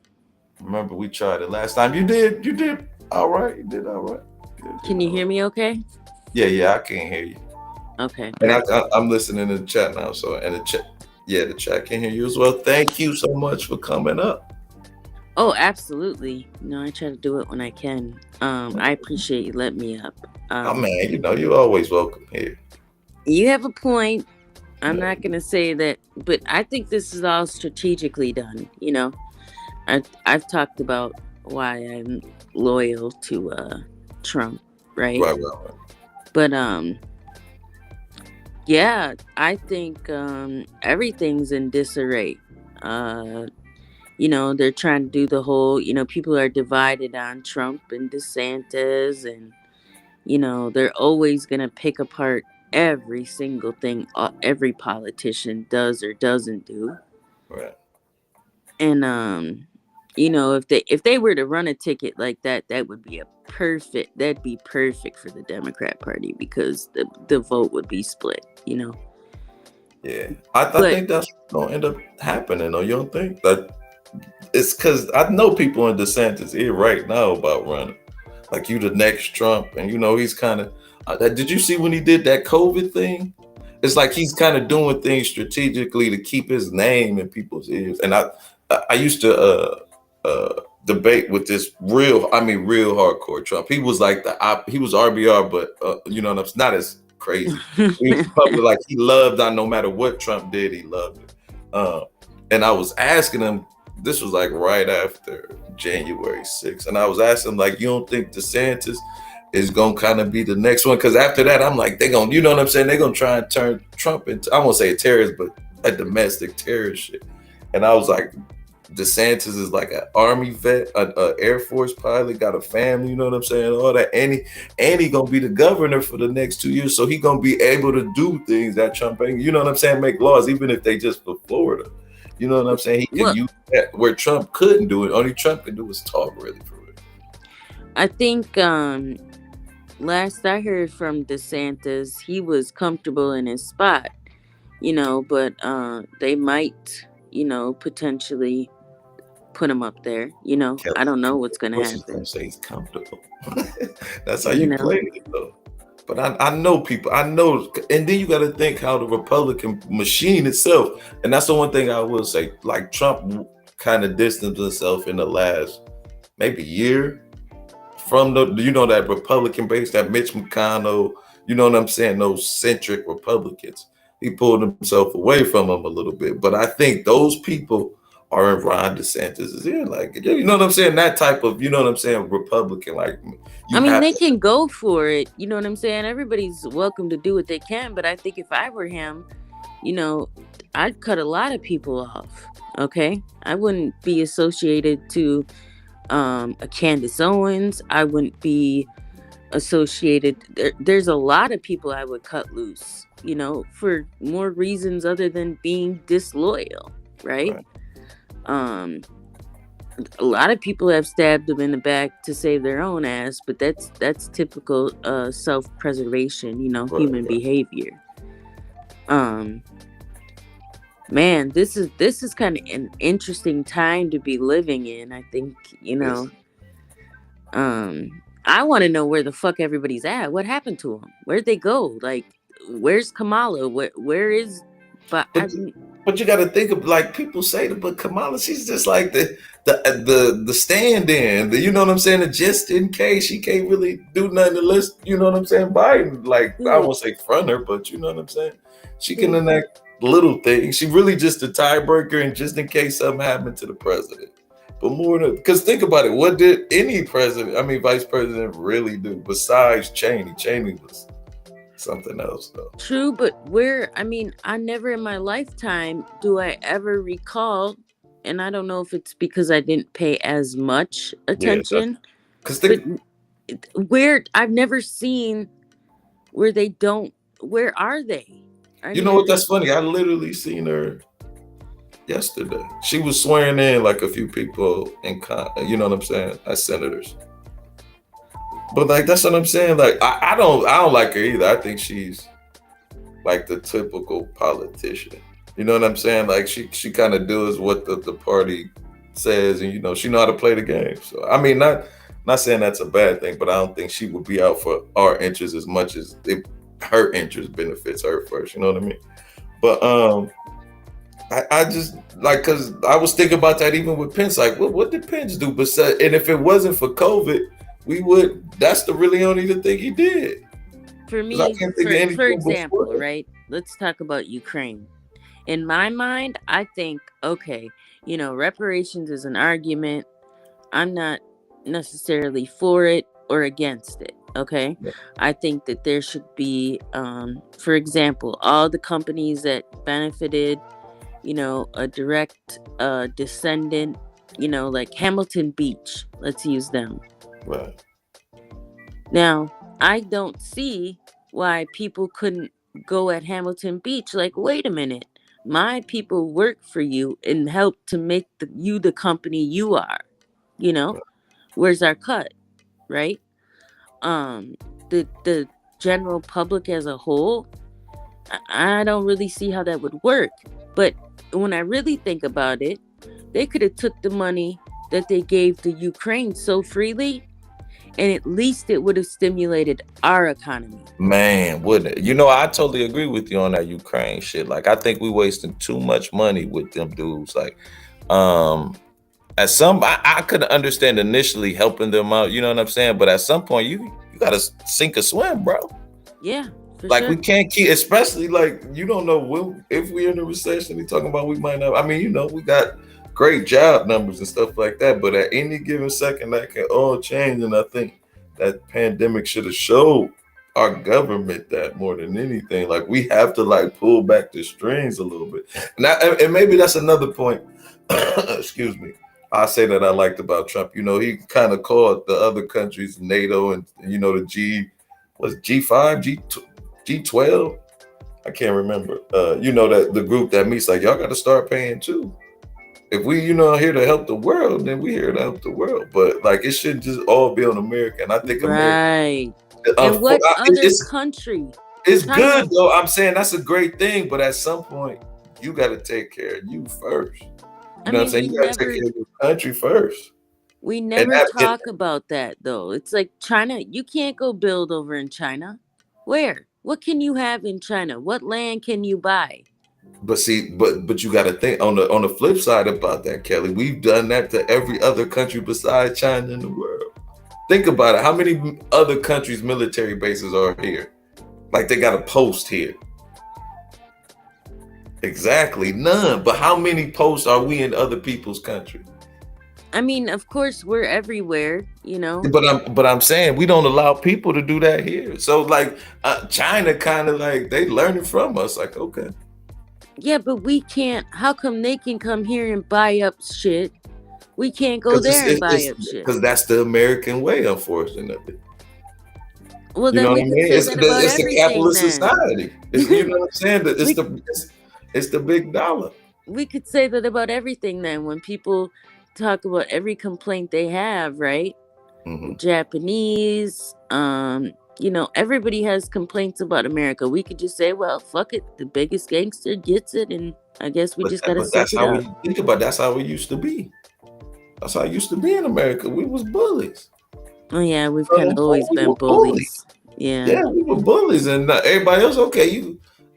Remember, we tried it last time. You did all right. You did all right. can you hear me okay? Yeah, I can't hear you. Okay. And I'm listening to the chat now. So, and the chat can hear you as well. Thank you so much for coming up. Oh, absolutely. No, I try to do it when I can. I appreciate you letting me up. Oh man, you're always welcome here. You have a point. I'm not going to say that, but I think this is all strategically done. I've talked about why I'm loyal to Trump, right? Right. But yeah, I think everything's in disarray. They're trying to do the whole, people are divided on Trump and DeSantis, and they're always going to pick apart every single thing every politician does or doesn't do. Right. And if they were to run a ticket like that, that'd be perfect for the Democrat Party, because the vote would be split. Yeah, I think that's gonna end up happening. Though, you don't think that? It's because I know people in DeSantis ear right now about running. Like, you the next Trump, and he's kind of. Did you see when he did that COVID thing? It's like he's kind of doing things strategically to keep his name in people's ears. And I used to debate with this real hardcore Trump. He was like he was RBR, but it's not as crazy. He was public, like he loved no matter what Trump did, he loved it. And I was asking him, this was like right after January 6th, and I was asking him, like, you don't think DeSantis is gonna kind of be the next one? Because after that, I'm like, they're gonna, they're gonna try and turn Trump into, I won't say a terrorist, but a domestic terrorist shit. And I was like, DeSantis is like an Army vet, an Air Force pilot, got a family, all that, and he gonna be the governor for the next 2 years, so he gonna be able to do things that Trump ain't, make laws, even if they just for Florida. He can use that where Trump couldn't do it. Only Trump can do is talk, really, for it. I think last I heard from DeSantis, he was comfortable in his spot, but they might, potentially put him up there. I don't know what's going to happen. Gonna say he's comfortable. That's how you play it, though. But I know people. I know, and then you got to think how the Republican machine itself. And that's the one thing I will say. Like, Trump kind of distanced himself in the last maybe year from that Republican base, that Mitch McConnell. Those centric Republicans. He pulled himself away from them a little bit. But I think those people are in Ron DeSantis' ear, like, that type of, Republican, like. They can go for it, everybody's welcome to do what they can, but I think if I were him, I'd cut a lot of people off. Okay, I wouldn't be associated to a Candace Owens. I wouldn't be associated. There's a lot of people I would cut loose, for more reasons other than being disloyal. right? Right. Um, a lot of people have stabbed them in the back to save their own ass, but that's typical self-preservation, Right. human Right. behavior. Um, man, this is kind of an interesting time to be living in. I think, Yes. I want to know where the fuck everybody's at. What happened to them? Where'd they go? Like, where's Kamala? Where is? But But but you got to think of, like, people say that, but Kamala, she's just like the stand-in. You know what I'm saying? Just in case she can't really do nothing unless, you know what I'm saying, Biden. Like, I who won't say front her, but you know what I'm saying. She can who enact little things. She really just a tiebreaker, and just in case something happened to the president. But more than, because think about it, what did any president, I mean, vice president, really do besides Cheney? Cheney was something else, though. True, but I never in my lifetime do I ever recall, and I don't know if it's because I didn't pay as much Yeah, attention, because but where I've never seen where they don't, where are they? I you know mean, are what? they, That's funny. I literally seen her yesterday. She was swearing in like a few people you know what I'm saying, as senators. But like, that's what I'm saying. Like, I don't like her either. I think she's like the typical politician. You know what I'm saying? Like, she kind of does what the party says, and she know how to play the game. So I mean, not saying that's a bad thing, but I don't think she would be out for our interests as much as if her interest benefits her first. You know what I mean? But I just like, because I was thinking about that even with Pence. Like, what did Pence do? And if it wasn't for COVID, that's the really only the thing he did. for Because I me, can't think of for anything before example, that. right? Let's talk about Ukraine. In my mind, I think, okay, reparations is an argument. I'm not necessarily for it or against it. Okay. Yeah. I think that there should be, for example, all the companies that benefited, a direct descendant, like Hamilton Beach. Let's use them. Right. Now, I don't see why people couldn't go at Hamilton Beach. Like, wait a minute. My people work for you and help to make you the company you are. You know, Right. where's our cut, right? Um, the general public as a whole, I don't really see how that would work. But when I really think about it, they could have took the money that they gave to Ukraine so freely, and at least it would have stimulated our economy. Man, wouldn't it? I totally agree with you on that Ukraine shit. Like, I think we wasting too much money with them dudes. Like, um, I could understand initially helping them out. You know what I'm saying? But at some point, you gotta sink or swim, bro. Yeah, for Like, sure. we can't keep, especially like, you don't know if we're in a recession. You're talking about, we might not. I mean, we got great job numbers and stuff like that, but at any given second, that can all change. And I think that pandemic should have showed our government that more than anything. Like, we have to like pull back the strings a little bit. And maybe that's another point. Excuse me. I say that I liked about Trump. He kind of called the other countries, NATO, and the G5, G12. I can't remember. That the group that meets, like, y'all got to start paying too. If we, here to help the world, then we here to help the world. But like, it shouldn't just all be on America. And I think America, Right. And what other country? it's China. good though. I'm saying that's a great thing, but at some point, you got to take care of you first. You know what I'm saying? You got to take care of your country first. We never talk about that though. It's like China, you can't go build over in China. Where? What can you have in China? What land can you buy? But see, but you got to think on the flip side about that, Kelly. We've done that to every other country besides China in the world. Think about it. How many other countries' military bases are here? Like, they got a post here. Exactly, none. But how many posts are we in other people's country? I mean, of course, we're everywhere, But I'm saying we don't allow people to do that here. So like, China kind of like, they learning from us. Like, okay. Yeah, but we can't. How come they can come here and buy up shit? We can't go there and buy up shit. Because that's the American way, unfortunately. Well, then we can say that about it's the capitalist society. You know what I'm saying? It's the big dollar. we could say that about everything then. When people talk about every complaint they have, right? Hmm. Japanese, everybody has complaints about America. We could just say, well, fuck it, the biggest gangster gets it, and I guess we just gotta But suck that's it how up. we think about. That's how we used to be. That's how it used to be in America. We was bullies. Oh yeah, we've kind of always We been were bullies. bullies. Yeah. Yeah, we were bullies, and everybody else. Okay,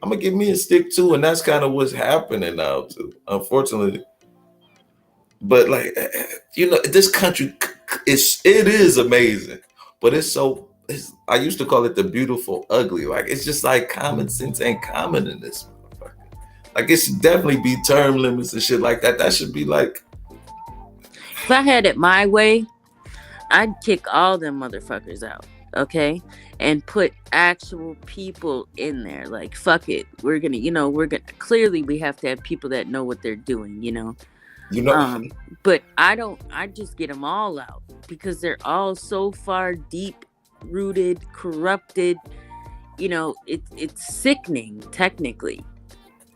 I'm gonna give me a stick too, and that's kind of what's happening now too. Unfortunately, but like this country it is amazing, but it's so. I used to call it the beautiful ugly. Like it's just like common sense ain't common in this motherfucker. Like it should definitely be term limits and shit like that. That should be like. If I had it my way, I'd kick all them motherfuckers out, okay? And put actual people in there. Like, fuck it. Clearly we have to have people that know what they're doing, But I just get them all out because they're all so far deep rooted, corrupted. It's sickening, technically.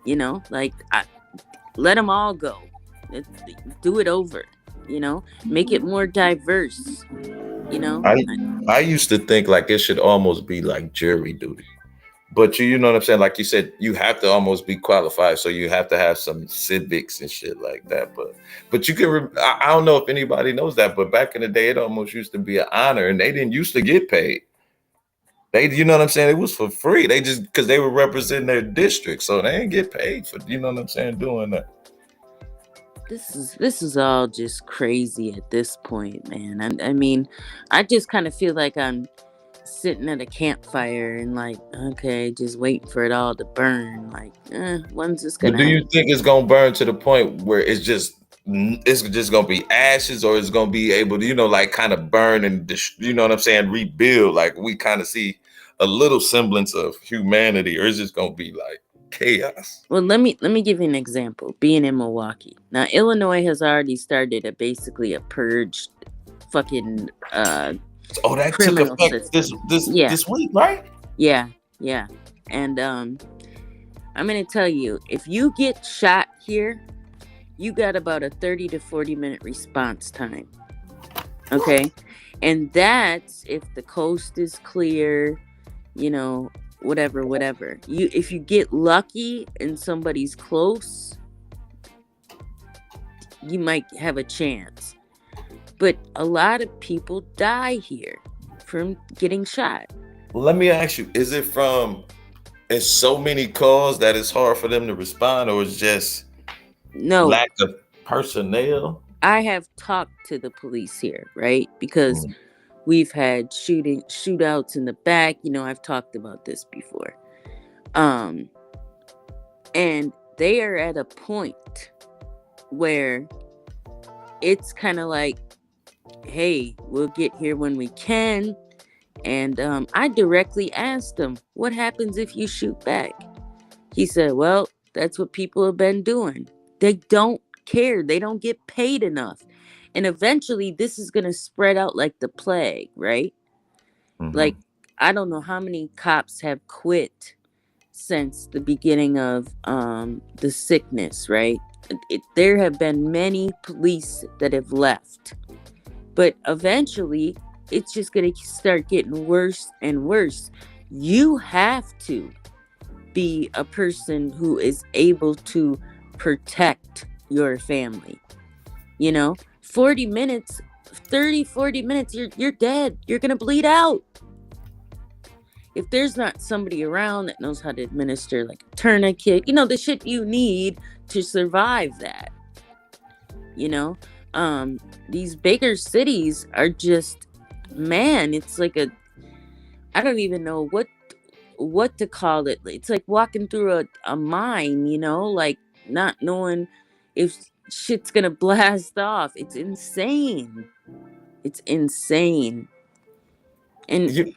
Let them all go. Do it over. Make it more diverse. I used to think like it should almost be like jury duty. But you know what I'm saying? Like you said, you have to almost be qualified, so you have to have some civics and shit like that. But you can. I don't know if anybody knows that, but back in the day, it almost used to be an honor, and they didn't used to get paid. You know what I'm saying? It was for free. They just because they were representing their district, so they didn't get paid for. You know what I'm saying? Doing that. This is all just crazy at this point, man. I mean, I just kind of feel like I'm sitting at a campfire and like, okay, just waiting for it all to burn. Like, when's this gonna But do you happen? think it's gonna burn to the point where it's just gonna be ashes, or it's gonna be able to like kind of burn and you know what I'm saying, rebuild? Like we kind of see a little semblance of humanity, or is it gonna be like chaos? Well, let me give you an example. Being in Milwaukee now, Illinois has already started basically a purge, fucking Oh, that took criminal effect system. this week, right? Yeah, and I'm gonna tell you, if you get shot here, you got about a 30 to 40 minute response time. Okay, and that's if the coast is clear, whatever. If you get lucky and somebody's close, you might have a chance. But a lot of people die here from getting shot. Well, let me ask you: is it from? It's so many calls that it's hard for them to respond, or it's just lack of personnel? I have talked to the police here, right? Because we've had shootouts in the back. I've talked about this before. And they are at a point where it's kind of like, hey, we'll get here when we can. And I directly asked him, what happens if you shoot back? He said, well, that's what people have been doing. They don't care. They don't get paid enough. And eventually this is going to spread out like the plague, right? Mm-hmm. Like, I don't know how many cops have quit since the beginning of the sickness, right? There have been many police that have left. But eventually, it's just going to start getting worse and worse. You have to be a person who is able to protect your family. 40 minutes, 30, 40 minutes, you're dead. You're going to bleed out. If there's not somebody around that knows how to administer like a tourniquet, the shit you need to survive that. These bigger cities are just, man, it's like I don't even know what to call it. It's like walking through a mine, like not knowing if shit's gonna blast off. It's insane. And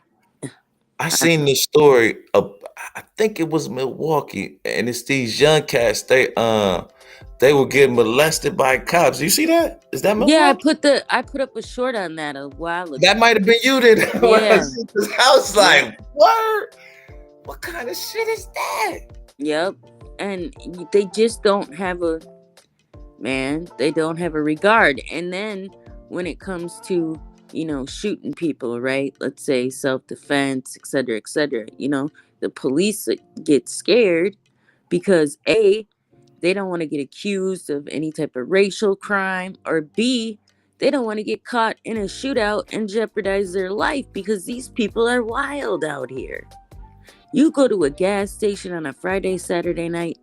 I seen this story of, I think it was Milwaukee, and it's these young cats. They were getting molested by cops. You see that? Is that Milwaukee? Yeah, I put up a short on that a while ago. That might have been you then. Yeah. I was like, what kind of shit is that? Yep. and they just don't have a they don't have a regard. And then when it comes to, shooting people, right? Let's say self-defense, etc., the police get scared because A, they don't want to get accused of any type of racial crime, or B, they don't want to get caught in a shootout and jeopardize their life, because these people are wild out here. You go to a gas station on a Friday, Saturday night,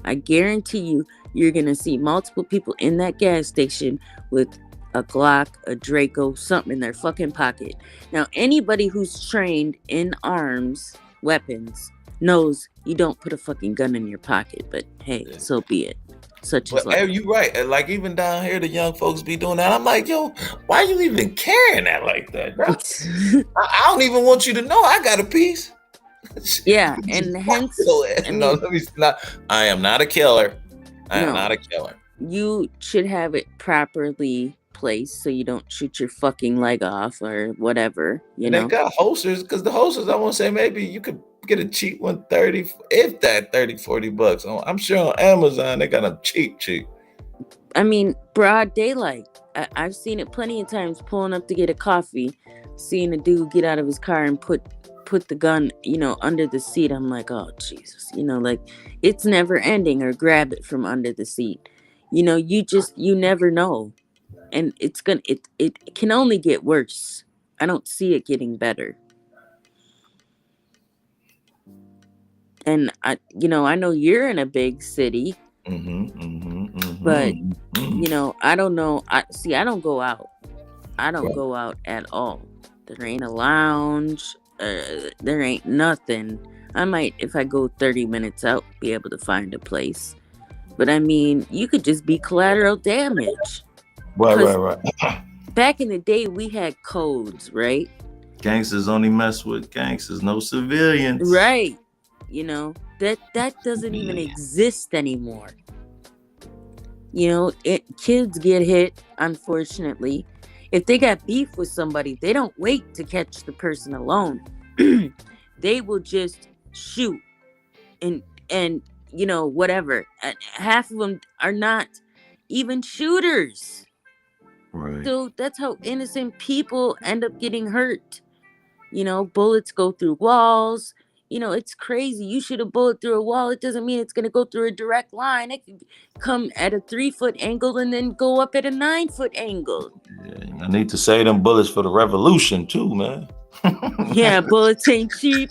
I guarantee you're going to see multiple people in that gas station with a Glock, a Draco, something in their fucking pocket. Now, anybody who's trained in arms, weapons, knows you don't put a fucking gun in your pocket, but hey, so be it. Such as Hey, you right. And like even down here, the young folks be doing that. I'm like, yo, why you even carrying that like that, bro? I don't even want you to know I got a piece. Yeah, and hence, I am not a killer. I am not a killer. You should have it properly placed so you don't shoot your fucking leg off or whatever. They got holsters, because the holsters, I want to say maybe you could get a cheap one, 30, if that, $30-$40. I'm sure on Amazon they got them cheap. I mean, broad daylight. I've seen it plenty of times, pulling up to get a coffee, seeing a dude get out of his car and put the gun, under the seat. I'm like, oh Jesus, like it's never ending, or grab it from under the seat. You never know. And it can only get worse. I don't see it getting better. And I know you're in a big city, but I don't know. I don't go out. I don't go out at all. There ain't a lounge. There ain't nothing. I might, if I go 30 minutes out, be able to find a place. But I mean, you could just be collateral damage. Right. Back in the day, we had codes, right? Gangsters only mess with gangsters, no civilians. Right. That doesn't even exist anymore. Kids get hit, unfortunately. If they got beef with somebody, they don't wait to catch the person alone. They will just shoot and whatever. Half of them are not even shooters. Right. So that's how innocent people end up getting hurt. Bullets go through walls. It's crazy. You shoot a bullet through a wall, it doesn't mean it's going to go through a direct line. It can come at a 3-foot angle and then go up at a 9-foot angle. Yeah, I need to save them bullets for the revolution too, man. Yeah, bullets ain't cheap.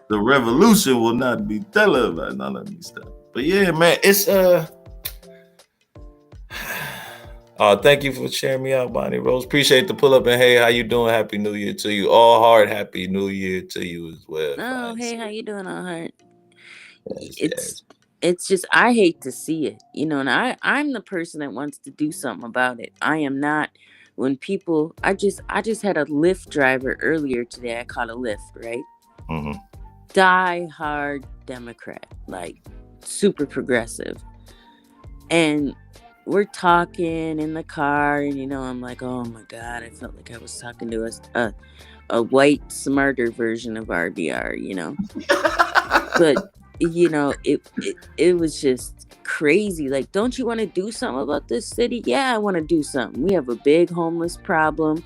The revolution will not be televised. Now let me stop. But yeah, man, it's thank you for sharing me out, Bonnie Rose. Appreciate the pull up, and hey, how you doing? Happy New Year to you. All Heart, Happy New Year to you as well. Oh, hey, how you doing, All Heart? It's just, I hate to see it, and I'm the person that wants to do something about it. I am not, when people, I just had a Lyft driver earlier today. I caught a Lyft, right? Mm-hmm. Die hard Democrat, like super progressive. And we're talking in the car, and I'm like, oh my God, I felt like I was talking to a white, smarter version of RBR, But it was just crazy. Like, don't you want to do something about this city? Yeah, I want to do something. We have a big homeless problem,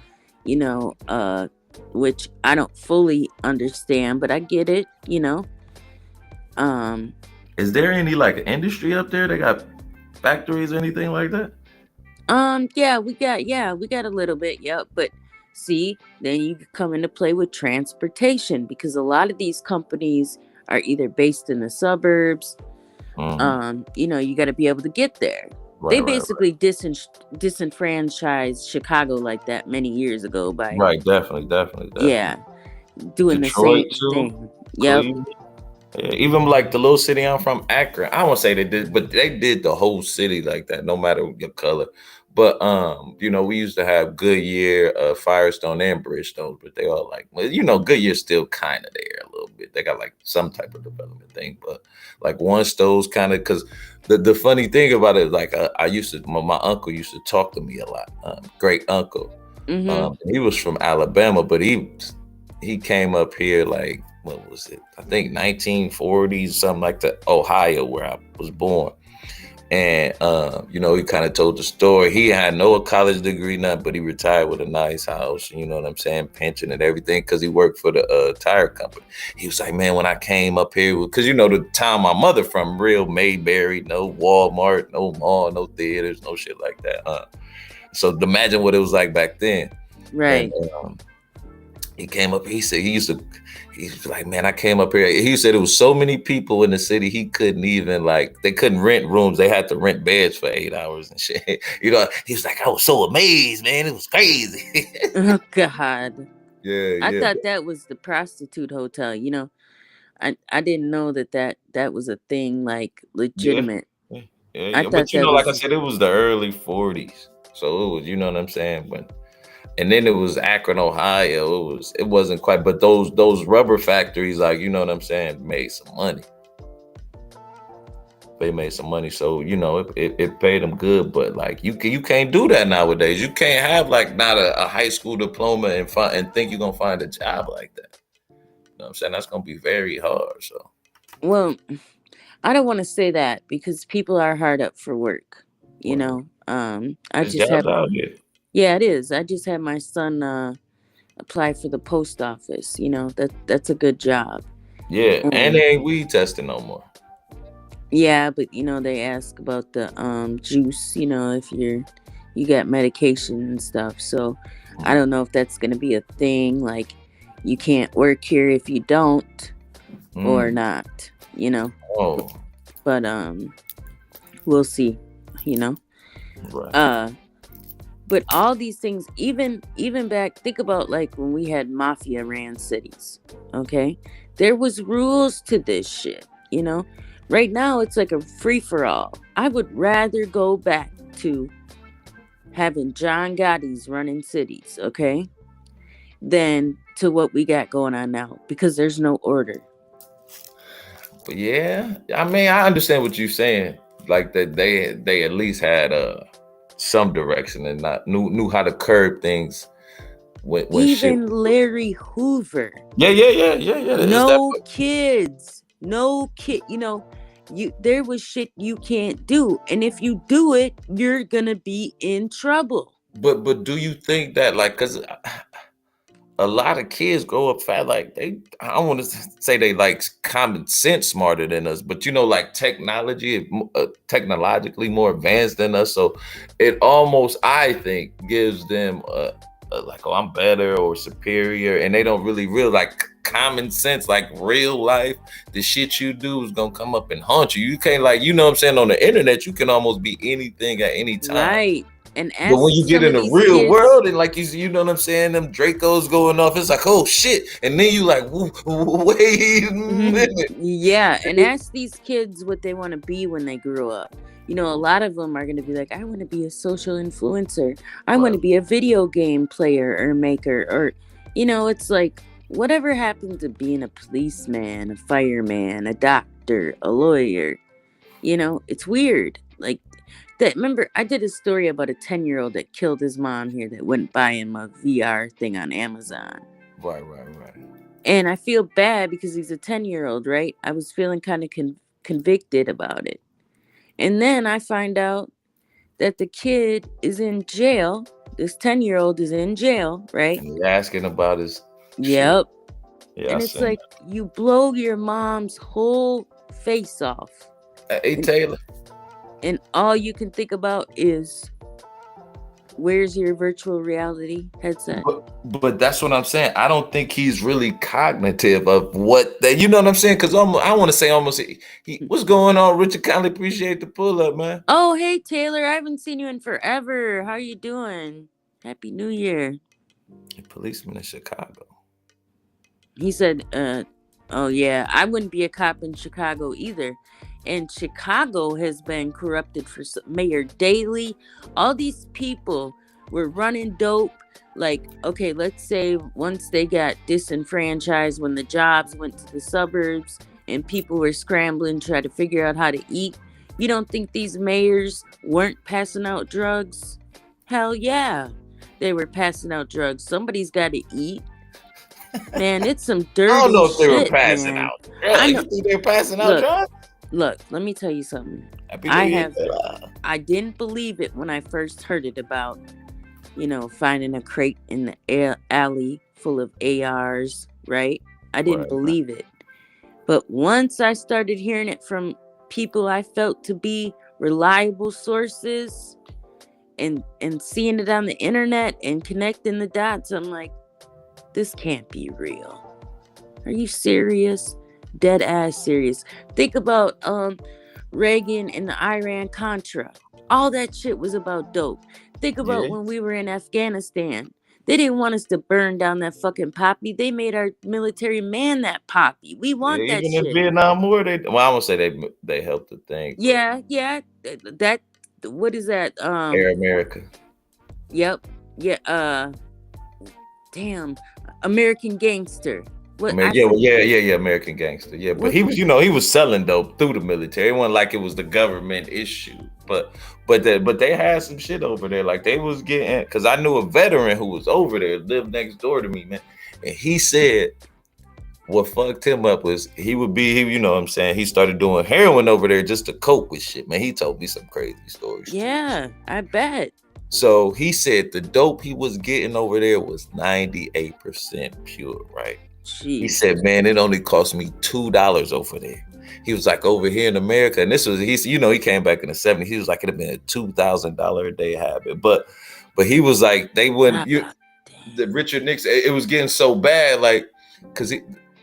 which I don't fully understand, but I get it, Is there any like industry up there? They got factories or anything like that? Yeah, we got a little bit, yep. But see, then you come into play with transportation, because a lot of these companies are either based in the suburbs. Mm-hmm. You got to be able to get there. They basically disenfranchised Chicago like that many years ago by definitely. Yeah, doing Detroit the same thing. Yep. Yeah, even like the little city I'm from, Akron. I won't say they did, but they did the whole city like that, no matter your color. But we used to have Goodyear, Firestone, and Bridgestone, but they all like, Goodyear's still kind of there a little bit. They got like some type of development thing, but like once those kind of, because the funny thing about it, like my uncle used to talk to me a lot. Great uncle. Mm-hmm. He was from Alabama, but he he came up here like, what was it? I think 1940s, something like that, Ohio, where I was born. And he kind of told the story. He had no college degree, nothing, but he retired with a nice house. You know what I'm saying? Pension and everything, because he worked for the tire company. He was like, man, when I came up here, because the town my mother from, real Mayberry, no Walmart, no mall, no theaters, no shit like that. So imagine what it was like back then. Right. And he came up. He said he's like, man, I came up here. He said there was so many people in the city he couldn't even they couldn't rent rooms. They had to rent beds for 8 hours and shit. He was like, I was so amazed, man. It was crazy. Oh God. Yeah, I thought that was the prostitute hotel. I didn't know that was a thing, like, legitimate. Yeah. I But thought that like I was said, it was the early 40s. So it was, you know what I'm saying? And then it was Akron, Ohio. It wasn't quite, but those rubber factories, like, you know what I'm saying, made some money. They made some money, so it paid them good. But like you can't do that nowadays. You can't have like not a high school diploma and think you're gonna find a job like that. You know what I'm saying? That's gonna be very hard. So well, I don't want to say that because people are hard up for work. well, I there's just jobs have out here. Yeah, it is. I just had my son apply for the post office. That's a good job. Yeah, and they ain't weed testing no more. Yeah, but they ask about the juice, if you got medication and stuff. So I don't know if that's gonna be a thing, like you can't work here if you don't or not, Oh. But we'll see, Right. But all these things, even back, think about like when we had mafia ran cities, okay? There was rules to this shit, Right now, it's like a free-for-all. I would rather go back to having John Gotti's running cities, okay, than to what we got going on now, because there's no order. But yeah, I mean, I understand what you're saying. Like that, they at least had some direction and not knew how to curb things when shit. Even Larry Hoover. Yeah. No kids. No kid. There was shit you can't do, and if you do it, you're gonna be in trouble. But do you think that, like, because a lot of kids grow up fat, like I don't want to say they like common sense smarter than us, but like technologically more advanced than us, so it almost, I think, gives them like, oh, I'm better or superior, and they don't really like common sense, like real life. The shit you do is gonna come up and haunt you. You can't, like, you know what I'm saying, on the internet you can almost be anything at any time, right? But when you get in the real world and like you know what I'm saying, them Dracos going off, it's like, oh shit, and then you like, wait a minute. Yeah, and ask these kids what they want to be when they grow up. A lot of them are going to be like, I want to be a social influencer. I want to be a video game player or maker, or, it's like, whatever happened to being a policeman, a fireman, a doctor, a lawyer? It's weird. Like that. Remember, I did a story about a 10-year-old that killed his mom here that wouldn't buy him a VR thing on Amazon. Right. And I feel bad because he's a 10-year-old, right? I was feeling kind of convicted about it. And then I find out that the kid is in jail. This 10-year-old is in jail, right? And he's asking about his. Yep. Yeah, and it's like you blow your mom's whole face off. Hey, Taylor. And all you can think about is, where's your virtual reality headset? But that's what I'm saying. I don't think he's really cognitive of what that. You know what I'm saying? Because I want to say almost. What's going on, Richard? Kindly appreciate the pull up, man. Oh, hey Taylor, I haven't seen you in forever. How you doing? Happy New Year. A policeman in Chicago. He said, "Oh yeah, I wouldn't be a cop in Chicago either." And Chicago has been corrupted for Mayor Daley. All these people were running dope. Like, okay, let's say once they got disenfranchised, when the jobs went to the suburbs and people were scrambling to try to figure out how to eat, you don't think these mayors weren't passing out drugs? Hell yeah, they were passing out drugs. Somebody's got to eat. Man, it's some I don't dirty know if they were shit, passing man. out. I Really? know. You think they were passing out Look, drugs? let me tell you something. Happy I New Year. have I didn't believe it when I first heard it about, finding a crate in the alley full of ARs, right? I didn't Right. believe it. But once I started hearing it from people I felt to be reliable sources and seeing it on the internet and connecting the dots, I'm like, this can't be real. Are you serious? Dead ass serious. Think about Reagan and the Iran Contra. All that shit was about dope. Think about Yeah. when we were in Afghanistan. They didn't want us to burn down that fucking poppy. They made our military man that poppy. We Yeah, want that even in shit. Vietnam War, I won't say they helped the thing, but Yeah. That what is that? Air America. Yep. Yeah. Damn. American Gangster. What Yeah, American Gangster. Yeah, but what he was, he was selling dope through the military. It wasn't like it was the government issue, but they had some shit over there. Like they was getting, because I knew a veteran who was over there, lived next door to me, man, and he said what fucked him up was you know what I'm saying, he started doing heroin over there just to cope with shit, man. He told me some crazy stories. Yeah, I bet. So he said the dope he was getting over there was 98% pure, right? He Jeez. said, man, it only cost me $2 over there. He was like, over here in America, and he came back in the 70s. He was like, it'd have been a $2,000 a day habit. But he was like, they wouldn't, the Richard Nixon, it was getting so bad, like, because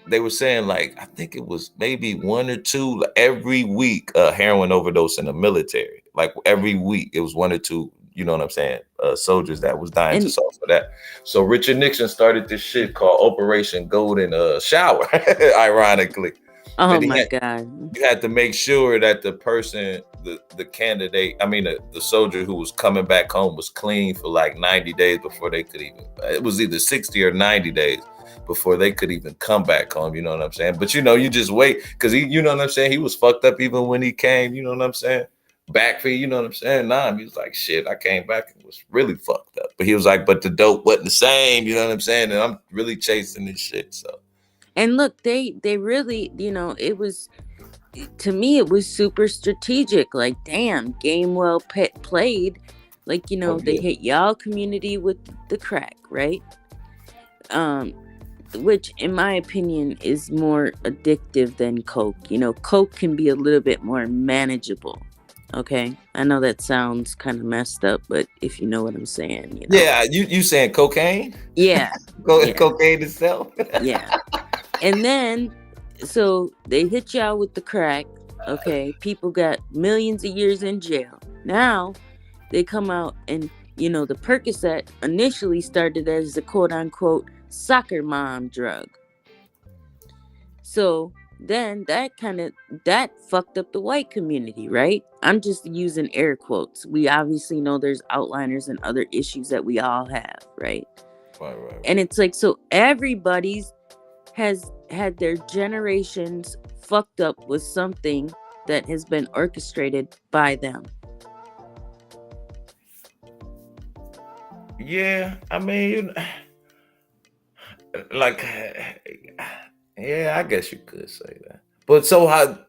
they were saying, like, I think it was maybe one or two every week, heroin overdose in the military. Like every week, it was one or two, you know what I'm saying, soldiers that was dying to solve for that. So Richard Nixon started this shit called Operation Golden Shower, ironically. Oh my God. You had to make sure that the person, the candidate, the soldier who was coming back home was clean for like 90 days before they could even, it was either 60 or 90 days before they could even come back home, you know what I'm saying? But you just wait, because you know what I'm saying, he was fucked up even when he came, you know what I'm saying? Back for, you know what I'm saying? He was like, shit, I came back and was really fucked up. But he was like, but the dope wasn't the same, you know what I'm saying? And I'm really chasing this shit, so. And look, they really, it was, to me, it was super strategic. Like, damn, game well played. Like, they hit y'all community with the crack, right? Which, in my opinion, is more addictive than coke. Coke can be a little bit more manageable. Okay, I know that sounds kind of messed up, but if you know what I'm saying, Yeah, you saying cocaine? Yeah, cocaine itself. Yeah, and then so they hit y'all with the crack. Okay, people got millions of years in jail. Now they come out and the Percocet initially started as a quote unquote soccer mom drug. So then that fucked up the white community, right? I'm just using air quotes. We obviously know there's outliners and other issues that we all have, right? Right. And it's like, so everybody's has had their generations fucked up with something that has been orchestrated by them. Yeah, like, yeah, I guess you could say that. But so how?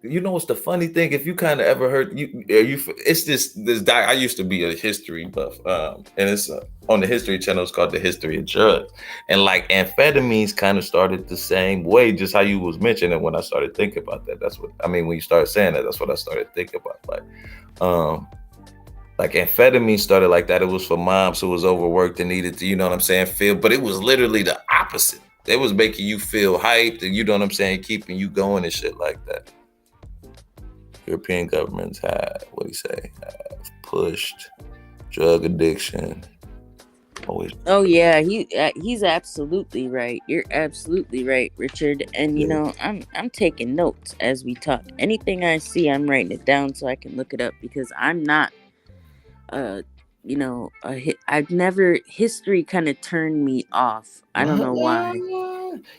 What's the funny thing? If you kind of ever heard it's this I used to be a history buff, and it's on the History Channel. It's called The History of Drugs, and like amphetamines kind of started the same way, just how you was mentioning. When I started thinking about that, that's what I mean. When you started saying that, that's what I started thinking about. Like amphetamine started like that. It was for moms who was overworked and needed to, you know what I'm saying, feel. But it was literally the opposite. It was making you feel hyped, and you know what I'm saying, keeping you going and shit like that. European governments have pushed drug addiction. Always. Oh yeah, he's absolutely right. You're absolutely right, Richard. And I'm taking notes as we talk. Anything I see, I'm writing it down so I can look it up, because I'm not I've never, history kind of turned me off. I don't know why.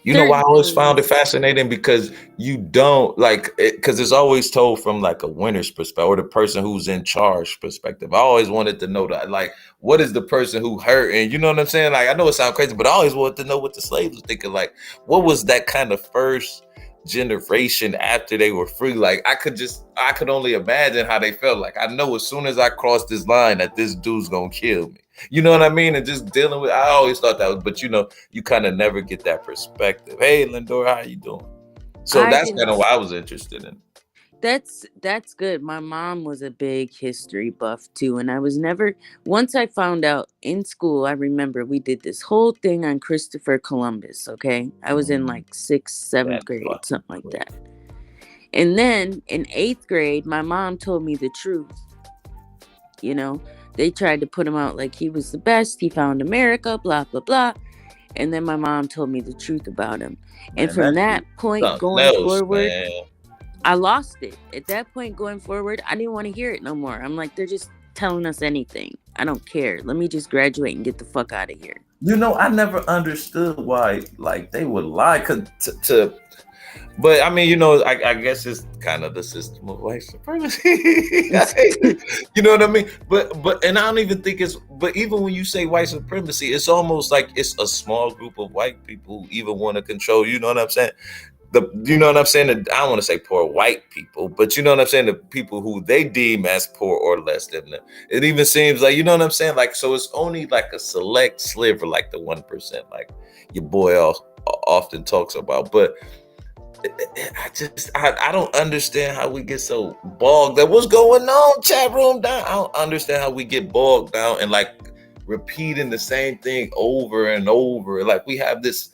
You know why I Certain always found it things. fascinating because you don't like it because it's always told from like a winner's perspective or the person who's in charge perspective. I always wanted to know that, like, what is the person who hurt? And you know what I'm saying? Like, I know it sounds crazy, but I always wanted to know what the slaves were thinking. Like, what was that kind of first generation after they were free? Like, I could only imagine how they felt. Like, I know as soon as I cross this line that this dude's gonna kill me. You know what I mean? And just dealing with, I always thought that was, but you know, you kind of never get that perspective. Hey, Lindor, how you doing? So I that's kind didn't. of what I was interested in. That's good. My mom was a big history buff too, and I was never. Once I found out in school, I remember we did this whole thing on Christopher Columbus. Okay, I was in Mm, like sixth, seventh that's grade, fucking something like cool. that. And then in eighth grade, my mom told me the truth. You know, they tried to put him out like he was the best. He found America, blah blah blah. And then my mom told me the truth about him. And Man, from that that dude point something going else, forward, man. I lost it. At that point going forward, I didn't want to hear it no more. I'm like, they're just telling us anything. I don't care. Let me just graduate and get the fuck out of here. You know, I never understood why, like, they would lie to but I mean, you know, I guess it's kind of the system of white supremacy. You know what I mean? But and I don't even think it's. But even when you say white supremacy, it's almost like it's a small group of white people who even want to control. You know what I'm saying? You know what I'm saying? I don't want to say poor white people, but you know what I'm saying? The people who they deem as poor or less than them. It even seems like, you know what I'm saying? Like, so it's only like a select sliver, like the 1%, like your boy often talks about. But I don't understand how we get so bogged down. What's going on, chat room down? I don't understand how we get bogged down and like repeating the same thing over and over. Like we have this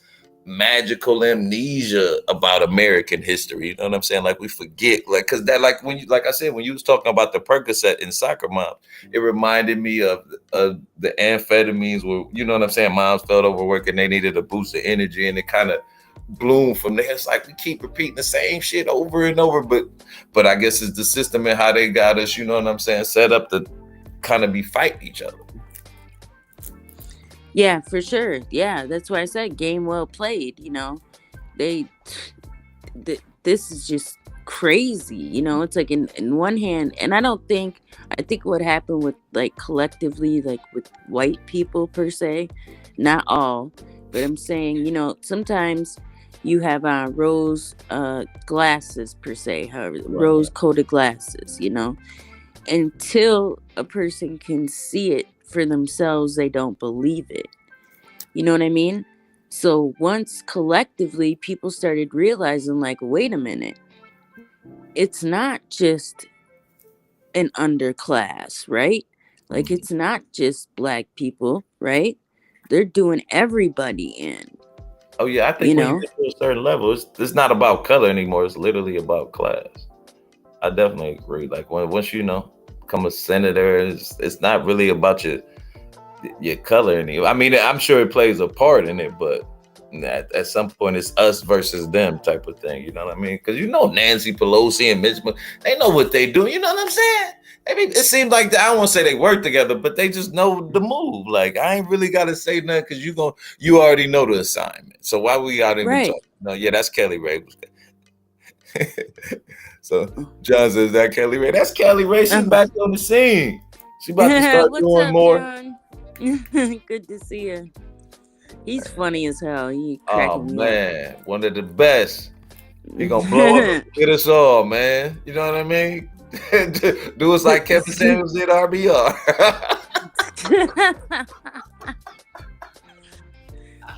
magical amnesia about American history. You know what I'm saying? Like we forget, like because that, like when you, like I said, when you was talking about the Percocet in Soccer Mom, it reminded me of the amphetamines where, you know what I'm saying, moms felt overworked and they needed a boost of energy, and it kind of bloom from there. It's like we keep repeating the same shit over and over, but I guess it's the system and how they got us, you know what I'm saying, set up to kind of be fighting each other. Yeah, for sure. Yeah, that's why I said game well played. They, this is just crazy. It's like in one hand, and I think what happened with like collectively, like with white people per se, not all, but I'm saying, sometimes you have rose glasses per se, rose colored glasses, until a person can see it for themselves, they don't believe it. You know what I mean? So once collectively people started realizing, like, wait a minute, it's not just an underclass, right? Like, it's not just black people, right? They're doing everybody in, Oh yeah, I you think when you know? get to a certain level, it's not about color anymore. It's literally about class. I definitely agree. Like once you know become a senator, it's not really about your color anymore. I mean, I'm sure it plays a part in it, but at some point it's us versus them type of thing. You know what I mean? Because Nancy Pelosi and Mitch, they know what they do. You know what I'm saying? I mean, it seems like I don't want to say they work together, but they just know the move. Like I ain't really got to say nothing because you already know the assignment. So why we out even Right. talking? No, yeah, that's Kelly Ray. So John says that Kelly Ray. That's Kelly Ray. She's back on the scene. She about to start What's doing up, more. John? Good to see you. He's funny as hell. He Oh cracking me up. man, one of the best. He gonna blow up and get us all, man. You know what I mean? Do us like Kevin Samuels did RBR.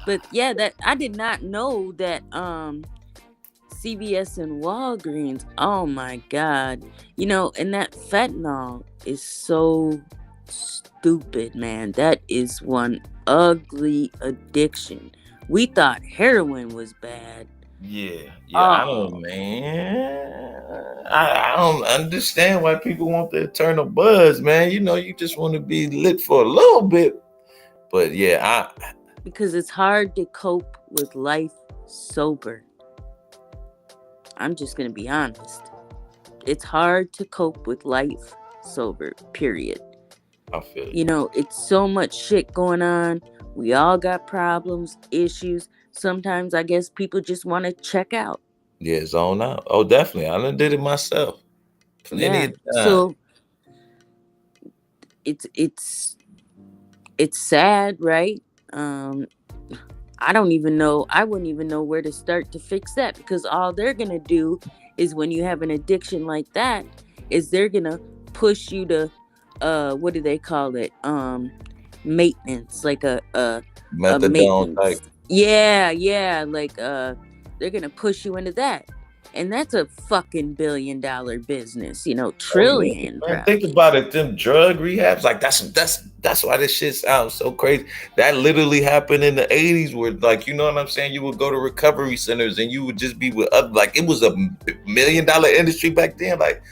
But yeah, that I did not know that CVS and Walgreens, oh my god. And that fentanyl is so stupid, man. That is one ugly addiction. We thought heroin was bad. Yeah, I Oh, don't, man. I don't understand why people want the eternal buzz, man. You just want to be lit for a little bit. But yeah, because it's hard to cope with life sober. I'm just going to be honest. It's hard to cope with life sober, period. I feel you. It's so much shit going on. We all got problems, issues. sometimes I guess people just want to check out. Yeah, zone out. Oh, definitely. I done did it myself plenty Yeah. of times. So it's it's sad, right? Um I don't even know, I wouldn't even know where to start to fix that, because all they're going to do is, when you have an addiction like that, is they're going to push you to what do they call it? Maintenance, like a Methadone maintenance. type. Yeah, like they're going to push you into that. And that's a fucking $1 billion business, Oh yeah, trillion man. Think probably. about it. Them drug rehabs, like that's why this shit sounds so crazy. That literally happened in the '80s, where like you know what I'm saying. You would go to recovery centers and you would just be with other. Like it was a $1 million industry back then. Like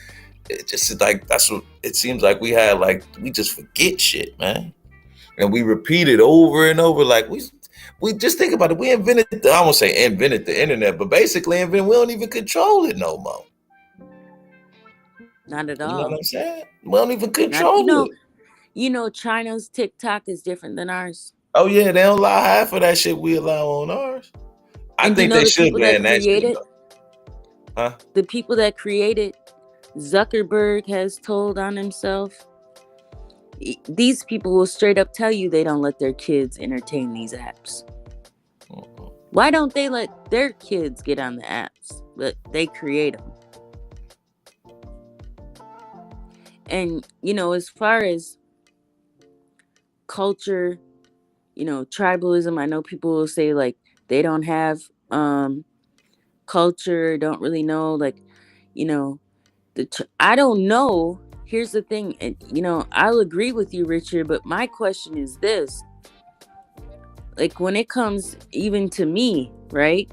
it just like that's what it seems like we had. Like we just forget shit, man, and we repeat it over and over. Like we just think about it. We invented. I won't say invented the internet, but basically invented. We don't even control it no more. Not at You know what all. I'm saying? We don't even Not control it. China's TikTok is different than ours. Oh yeah, they don't allow half of that shit we allow on ours. I And think they the should people that ban that create shit it, though. Huh? the people that create it, Zuckerberg has told on himself, these people will straight up tell you they don't let their kids entertain these apps. Mhm. Why don't they let their kids get on the apps? But they create them. And, as far as culture, tribalism, I know people will say like they don't have culture, don't really know, like, you know, I don't know. Here's the thing, and I'll agree with you, Richard, but my question is this: like, when it comes even to me, right?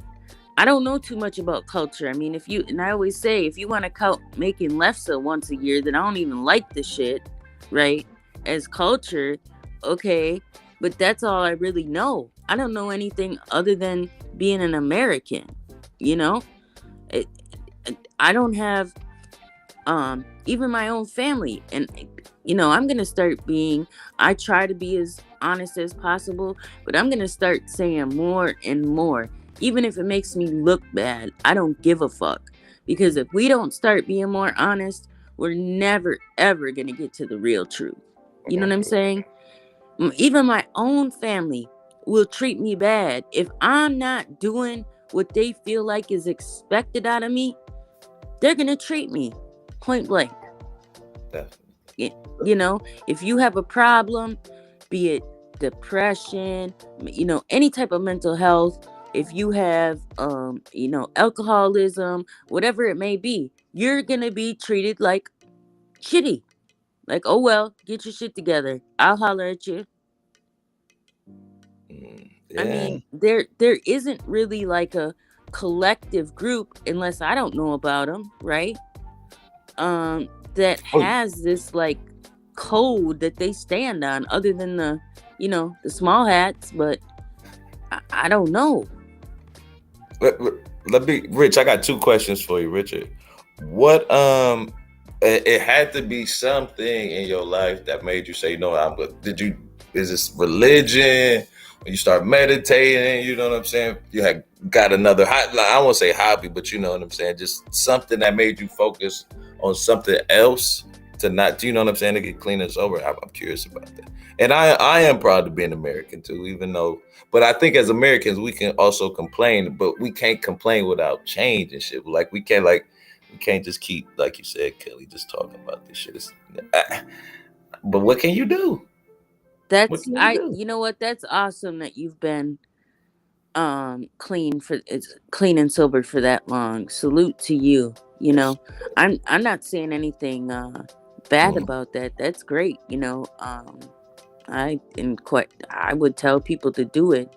I don't know too much about culture. I mean, and I always say, if you want to count making lefse once a year, then I don't even like the shit, right? As culture, okay, but that's all I really know. I don't know anything other than being an American, you know? It, I don't have even my own family, and I'm gonna start being, I try to be as honest as possible, but I'm gonna start saying more and more, even if it makes me look bad. I don't give a fuck, because if we don't start being more honest, we're never ever gonna get to the real truth. You know what I'm saying? Even my own family will treat me bad if I'm not doing what they feel like is expected out of me. They're gonna treat me point blank. Definitely. If you have a problem, be it depression, any type of mental health, if you have alcoholism, whatever it may be, you're gonna be treated like shitty. Like, oh well, get your shit together, I'll holler at you. I Yeah. mean, there isn't really like a collective group, unless I don't know about them, right? That Oh, has this like code that they stand on, other than the small hats. But I don't know. let me, Rich. I got two questions for you, Richard. What it had to be something in your life that made you say, no, I'm good. Is this religion? When you start meditating, you know what I'm saying? You had got another I won't say hobby, but you know what I'm saying? Just something that made you focus on something else to not, you know what I'm saying, to get clean and sober. I'm curious about that. And I am proud to be an American too, even though, but I think as Americans, we can also complain, but we can't complain without change and shit. Like we can't just keep, like you said, Kelly, just talking about this shit. But what can you do? What That's can you I do? You know what? That's awesome that you've been clean for it's clean and sober for that long. Salute to you. I'm not saying anything bad Mm, about that. That's great. I would tell people to do it,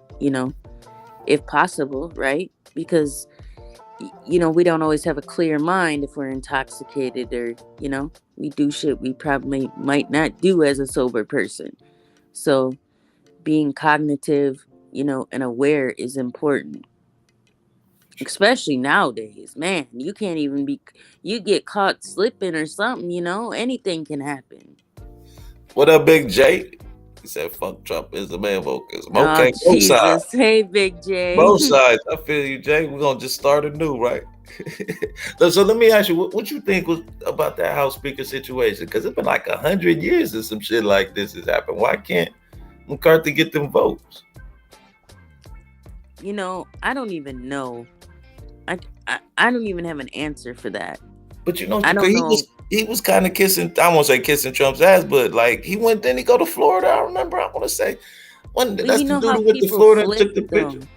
if possible, right? Because we don't always have a clear mind if we're intoxicated, or we do shit we probably might not do as a sober person. So being cognitive, and aware is important, especially nowadays. Man, you can't even you get caught slipping or something, anything can happen. What up, Big J? He said, "Fuck Trump is the man vocalism." Oh Okay, both sides. Jesus! Hey, Big J. Both sides. I feel you, Jay. We're gonna just start anew, right? So let me ask you, what you think was about that House Speaker situation? Because it's been like 100 years since some shit like this has happened. Why can't McCarthy get them votes? You know, I don't even know. I don't even have an answer for that. But you know, I don't know. he was kind of kissing. I won't say kissing Trump's ass, but like he went. Then he go to Florida. I remember. I want to say, But that's you the know dude how who went to people Florida and flip, took the though. picture.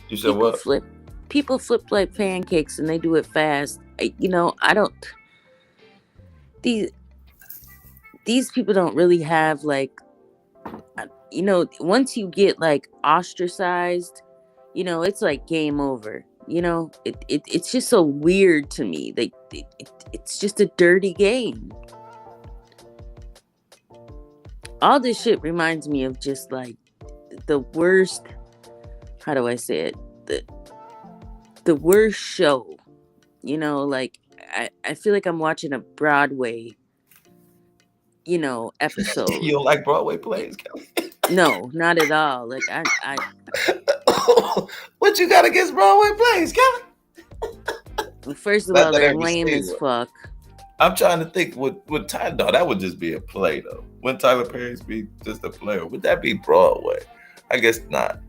You said People what? flip. People flip like pancakes, and they do it fast. You know, I don't. These people don't really have like. You know, once you get like ostracized, you know, it's like game over. You know, it's just so weird to me. Like it's just a dirty game. All this shit reminds me of just like the worst. How do I say it? The worst show. You know, like I feel like I'm watching a Broadway, you know, episode. You don't like Broadway plays, Kelly? No, not at all. Like I What you got against Broadway plays, Kelly? first of Not all, that I they're ever lame seen as one. fuck. I'm trying to think. Would Tyler? No, that would just be a play, though. Wouldn't Tyler Perry's be just a play, or would that be Broadway? I guess not.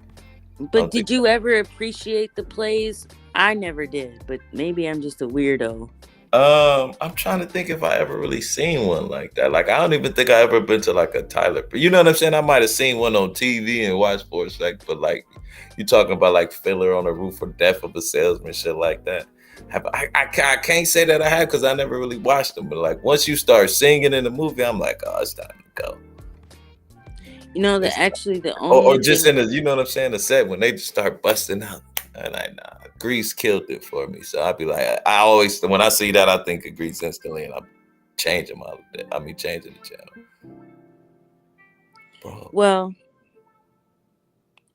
But did you ever appreciate the plays? I never did, but maybe I'm just a weirdo. I'm trying to think if I ever really seen one like that. Like I don't even think I ever been to like a Tyler. You know what I'm saying? I might have seen one on TV and watched for a sec, but like you talking about like Fiddler on the Roof or Death of a Salesman, shit like that. I can't say that I have because I never really watched them. But like once you start singing in the movie, I'm like, oh, it's time to go. You know, the only or just in the, you know what I'm saying, the set when they just start busting out. And Grease killed it for me. So I'd be like, I always, when I see that, I think of Grease instantly, and I'm changing the channel. Bro. Well,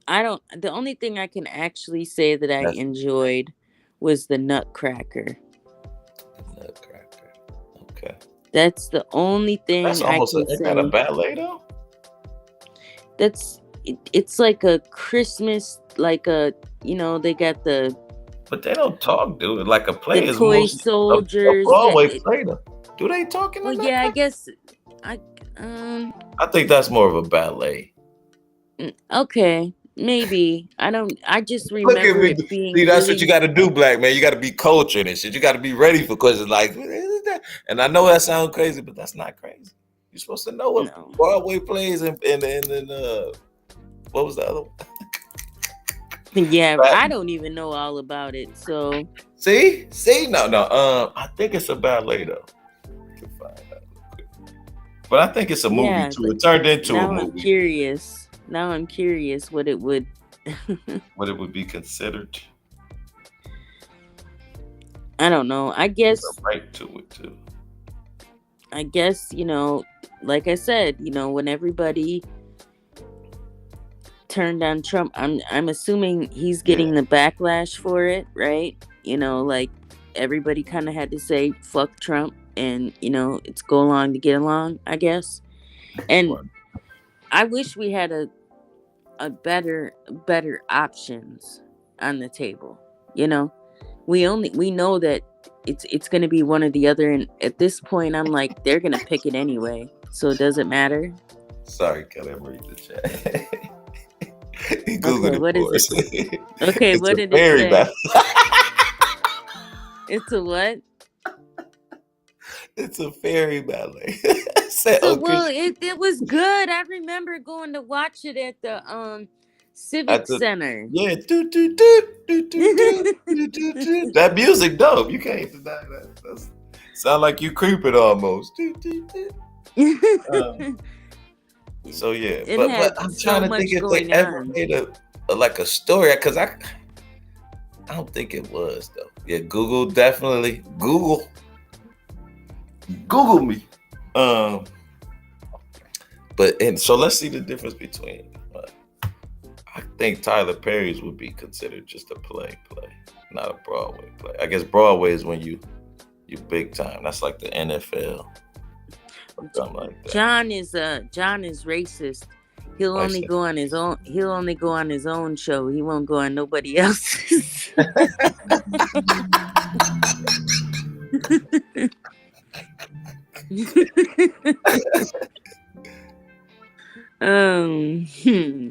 the only thing I can actually say that I enjoyed was the Nutcracker. Okay. That's the only thing That's almost I can say. Is that a ballet though? It's like a Christmas, like a, you know, they got the. But they don't talk, dude. Like a play the is toy most soldiers. a Broadway play though. Do they talk in the Well, yeah, I guess. I think that's more of a ballet. Okay, maybe. I just remember it being. See, that's what you got to do, black man. You got to be cultured and shit. You got to be ready for questions like, and I know that sounds crazy, but that's not crazy. You're supposed to know what Broadway plays and what was the other one? Yeah, I don't even know all about it. So see, no. I think it's a ballet though. I can find out real quick. But I think it's a movie too. It turned into a movie. Now I'm curious what it would. What it would be considered. I don't know. I guess. There's a right to it too. I guess, you know, like I said, you know, when everybody turned on Trump, I'm assuming he's getting the backlash for it, right? You know, like everybody kind of had to say fuck Trump, and you know, it's go along to get along, I guess. And I wish we had a better options on the table. You know, we know that it's going to be one or the other, and at this point I'm like, they're going to pick it anyway, so it doesn't matter. Sorry, can I read the chat? Okay, what is it? Okay, what did it say? It's a what? It's a fairy ballet. Well, it was good. I remember going to watch it at the Civic Center. Yeah, that music dope. You can't deny that. Sound like you creeping almost. So yeah, but I'm trying to think if they ever made a story, because I don't think it was though. Yeah, Google definitely Google me. So let's see the difference between. I think Tyler Perry's would be considered just a play, not a Broadway play. I guess Broadway is when you big time. That's like the NFL. something like that. John is racist. He'll Why only so? go on his own. He'll only go on his own show. He won't go on nobody else's. Hmm.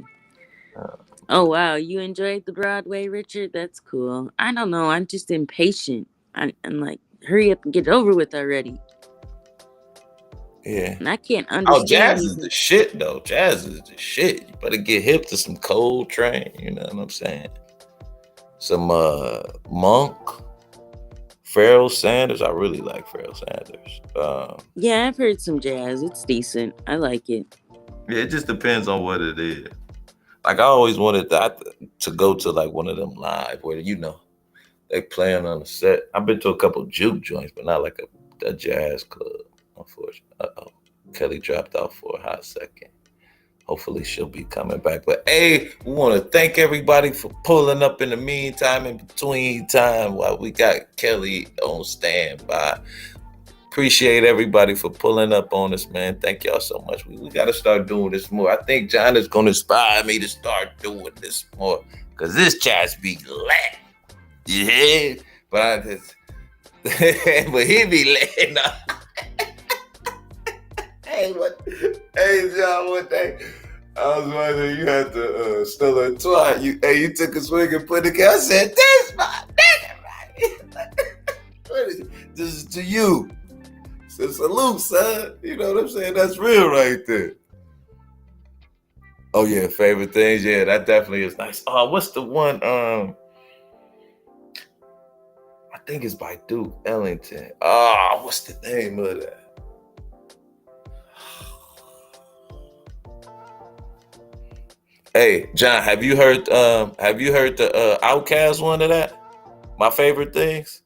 Oh wow, you enjoyed the Broadway, Richard? That's cool. I don't know. I'm just impatient. I'm like, hurry up and get it over with already. Yeah. And I can't Oh, understand jazz is these. the shit though. Jazz is the shit. You better get hip to some Coltrane. You know what I'm saying? Some Monk, Pharoah Sanders. I really like Pharoah Sanders. Yeah, I've heard some jazz. It's decent. I like it. Yeah, it just depends on what it is. Like I always wanted to go to like one of them live where they playing on the set. I've been to a couple juke joints, but not like a jazz club. Unfortunately, Kelly dropped off for a hot second. Hopefully she'll be coming back. But hey, we want to thank everybody for pulling up in the meantime, in between time, while we got Kelly on standby. Appreciate everybody for pulling up on us, man. Thank y'all so much. We got to start doing this more. I think John is going to inspire me to start doing this more because this chat's be lit. Yeah, but but he be lit. Hey, John, one thing. I was wondering, you had to still a twat. You took a swig and put it in. I said, this my nigga, right? This is to you. So salute, son. You know what I'm saying? That's real right there. Oh yeah, favorite things. Yeah, that definitely is nice. Oh, what's the one? I think it's by Duke Ellington. What's the name of that? Hey, John, have you heard the Outkast one of that? My favorite things?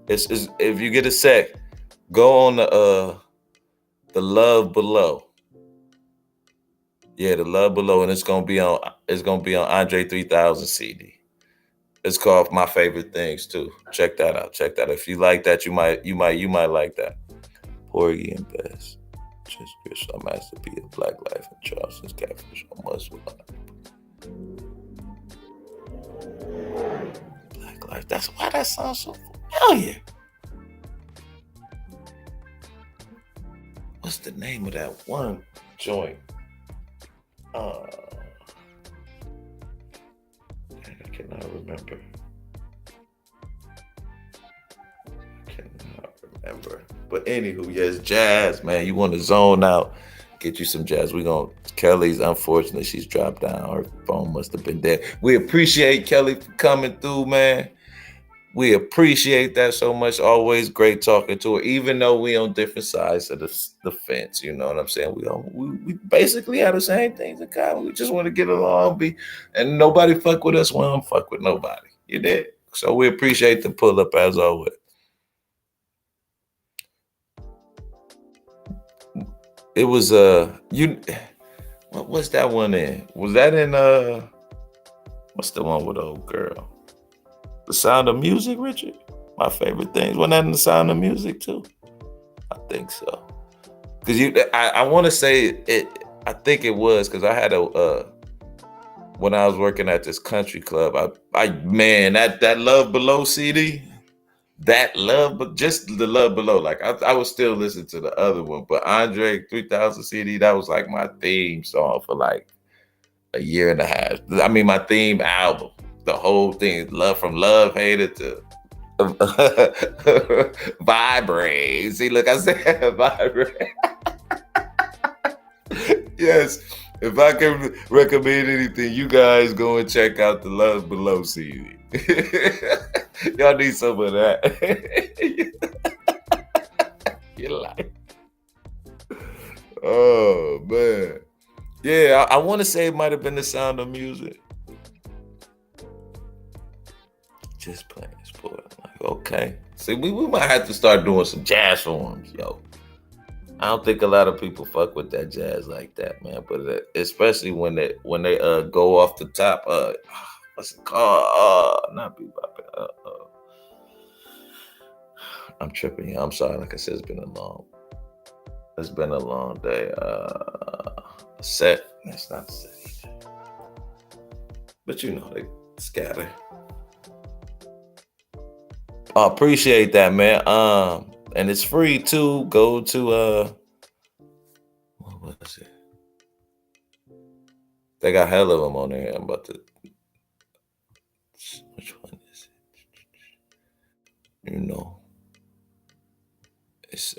It's if you get a sec, go on the Love Below. Yeah, the Love Below, and it's gonna be on Andre 3000 CD. It's called My Favorite Things too. Check that out. If you like that, you might like that. Porgy and Bess. Just Chris on Master P of Black Life and Charleston's Catfish on Muscle. Black Life. That's why that sounds so familiar. What's the name of that one joint? I cannot remember. But anywho, yes, jazz, man. You want to zone out, get you some jazz. Kelly's, unfortunately, she's dropped down. Her phone must have been dead. We appreciate Kelly for coming through, man. We appreciate that so much. Always great talking to her, even though we on different sides of the fence. You know what I'm saying? We basically have the same things in common. We just want to get along, and nobody fuck with us. We don't fuck with nobody. You did. So we appreciate the pull up as always. It was what was that one in? Was that in what's the one with the old girl? The Sound of Music, Richard? My Favorite Things. Wasn't that in The Sound of Music too? I think so. Cause I want to say it. I think it was because I had when I was working at this country club. Man, that Love Below CD. That love, but just the Love Below. Like I was still listening to the other one, but Andre 3000 CD, that was like my theme song for like a year and a half. I mean, my theme album, the whole thing, from Love Hater to Vibrate. See, look, I said Vibrate. Yes, if I can recommend anything, you guys go and check out the Love Below CD. Y'all need some of that. You like? Oh man, yeah. I want to say it might have been The Sound of Music. Just playing sport. Like, okay. See, we might have to start doing some jazz forms, yo. I don't think a lot of people fuck with that jazz like that, man. But especially when they go off the top. What's it called? Not bebop. I'm tripping. I'm sorry. Like I said, it's been a It's been a long day. Set. It's not a set either. But you know, they scatter. I appreciate that, man. And it's free too. Go to what was it? They got hell of them on there. I'm about to. Which one is it? You know, it's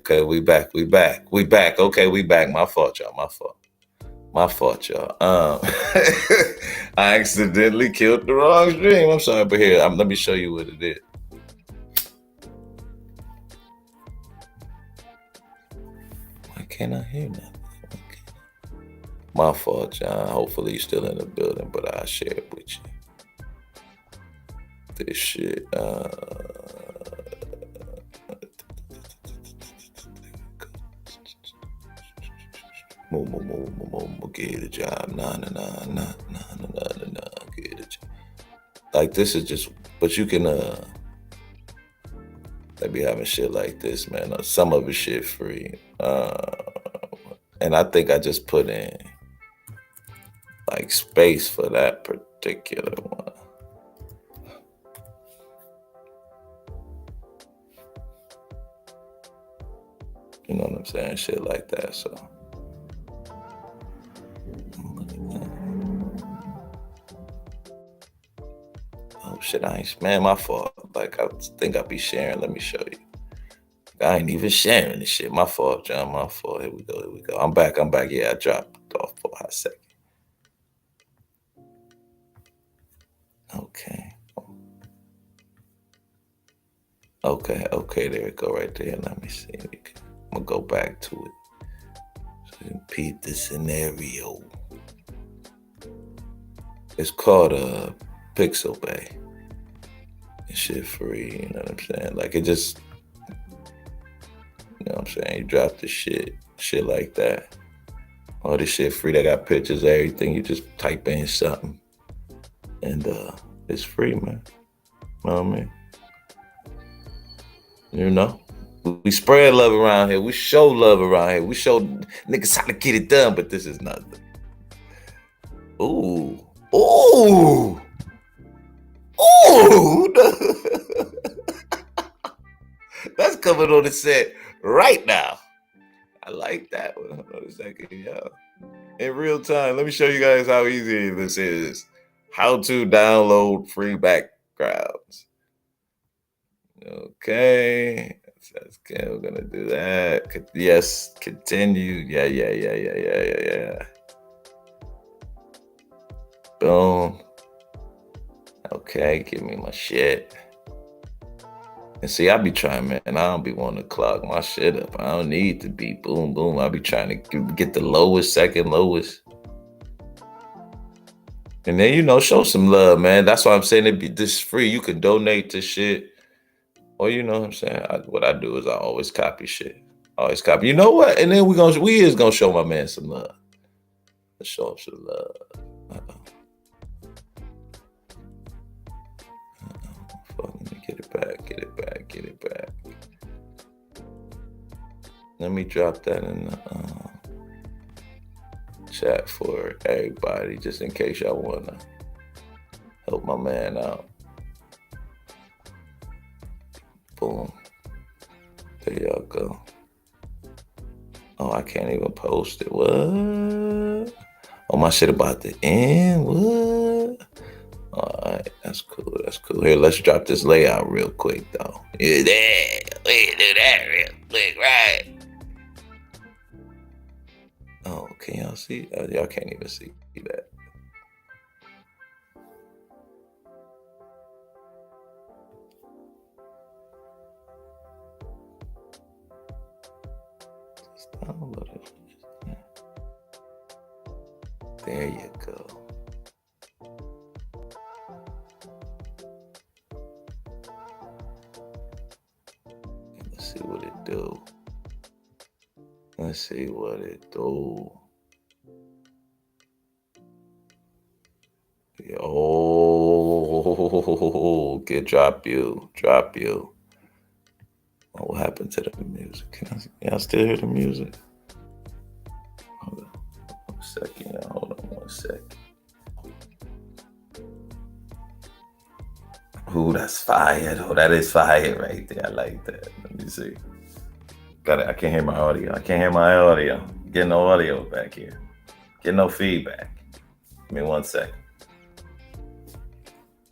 okay. We back. Okay, we back. My fault, y'all. My fault, y'all. I accidentally killed the wrong stream. I'm sorry, but here, let me show you what it is. Why can't I hear nothing? My fault, John. Hopefully you're still in the building, but I'll share it with you. This shit. Get a job. Nah. Get a job. Like this is just, but you can they be having shit like this, man. Some of it shit free. And I think I just put in like space for that particular one. You know what I'm saying? Shit like that. So oh shit, man, my fault. Like I think I be sharing. Let me show you. I ain't even sharing this shit. My fault, John. My fault. Here we go. I'm back. Yeah, I dropped off for a hot second. Okay, there it go right there. Let me see. I'm gonna go back to it. So you can peep the scenario. It's called Pixel Bay. It's shit free, you know what I'm saying? Like it just, you know what I'm saying? You drop the shit like that. All this shit free. They got pictures, everything. You just type in something. And it's free, man. You know what I mean? You know? We spread love around here. We show love around here. We show niggas how to get it done, but this is nothing. Ooh. That's coming on the set right now. I like that one. Hold on a second, y'all. In real time, let me show you guys how easy this is. How to download free backgrounds. Okay. Okay, we're gonna do that. Yes, continue. Yeah. Boom. Okay, give me my shit. And see, I be trying, man. I don't be wanting to clog my shit up. I don't need to be boom. I be trying to get the second lowest. And then, show some love, man. That's why I'm saying this free. You can donate to shit Or you know what I'm saying? What I do is I always copy shit. Always copy. You know what? And then we is gonna show my man some love. Let's show him some love. Uh-oh. Let me get it back. Get it back. Get it back. Let me drop that in the chat for everybody, just in case y'all wanna help my man out. Boom. There y'all go. Oh, I can't even post it. What? Oh, my shit about to end. What? All right, that's cool. That's cool. Here, let's drop this layout real quick, though. Yeah, we can do that real quick, right? Oh, can y'all see? Y'all can't even see that. Just download it. There you go. Let's see what it do. Let's see what it do. Oh, get drop you. Oh, what happened to the music? Can y'all still hear the music? Hold on 1 second. Hold on 1 second. Ooh, that's fire. Oh, that is fire right there. I like that. Let me see. Got it. I can't hear my audio. Get no audio back here. Get no feedback. Give me 1 second.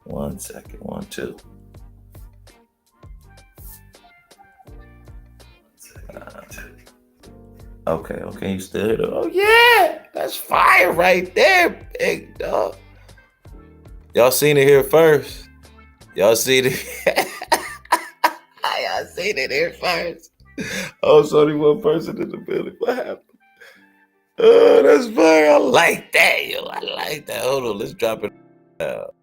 1 second. 1, 2. Okay, you still hear it? Oh yeah, that's fire right there, big dog. Y'all seen it here first. Y'all seen it. Y'all seen it here first. Oh, it's only one person in the building. What happened? Oh, that's fire. I like that, yo. I like that. Hold on, let's drop it out.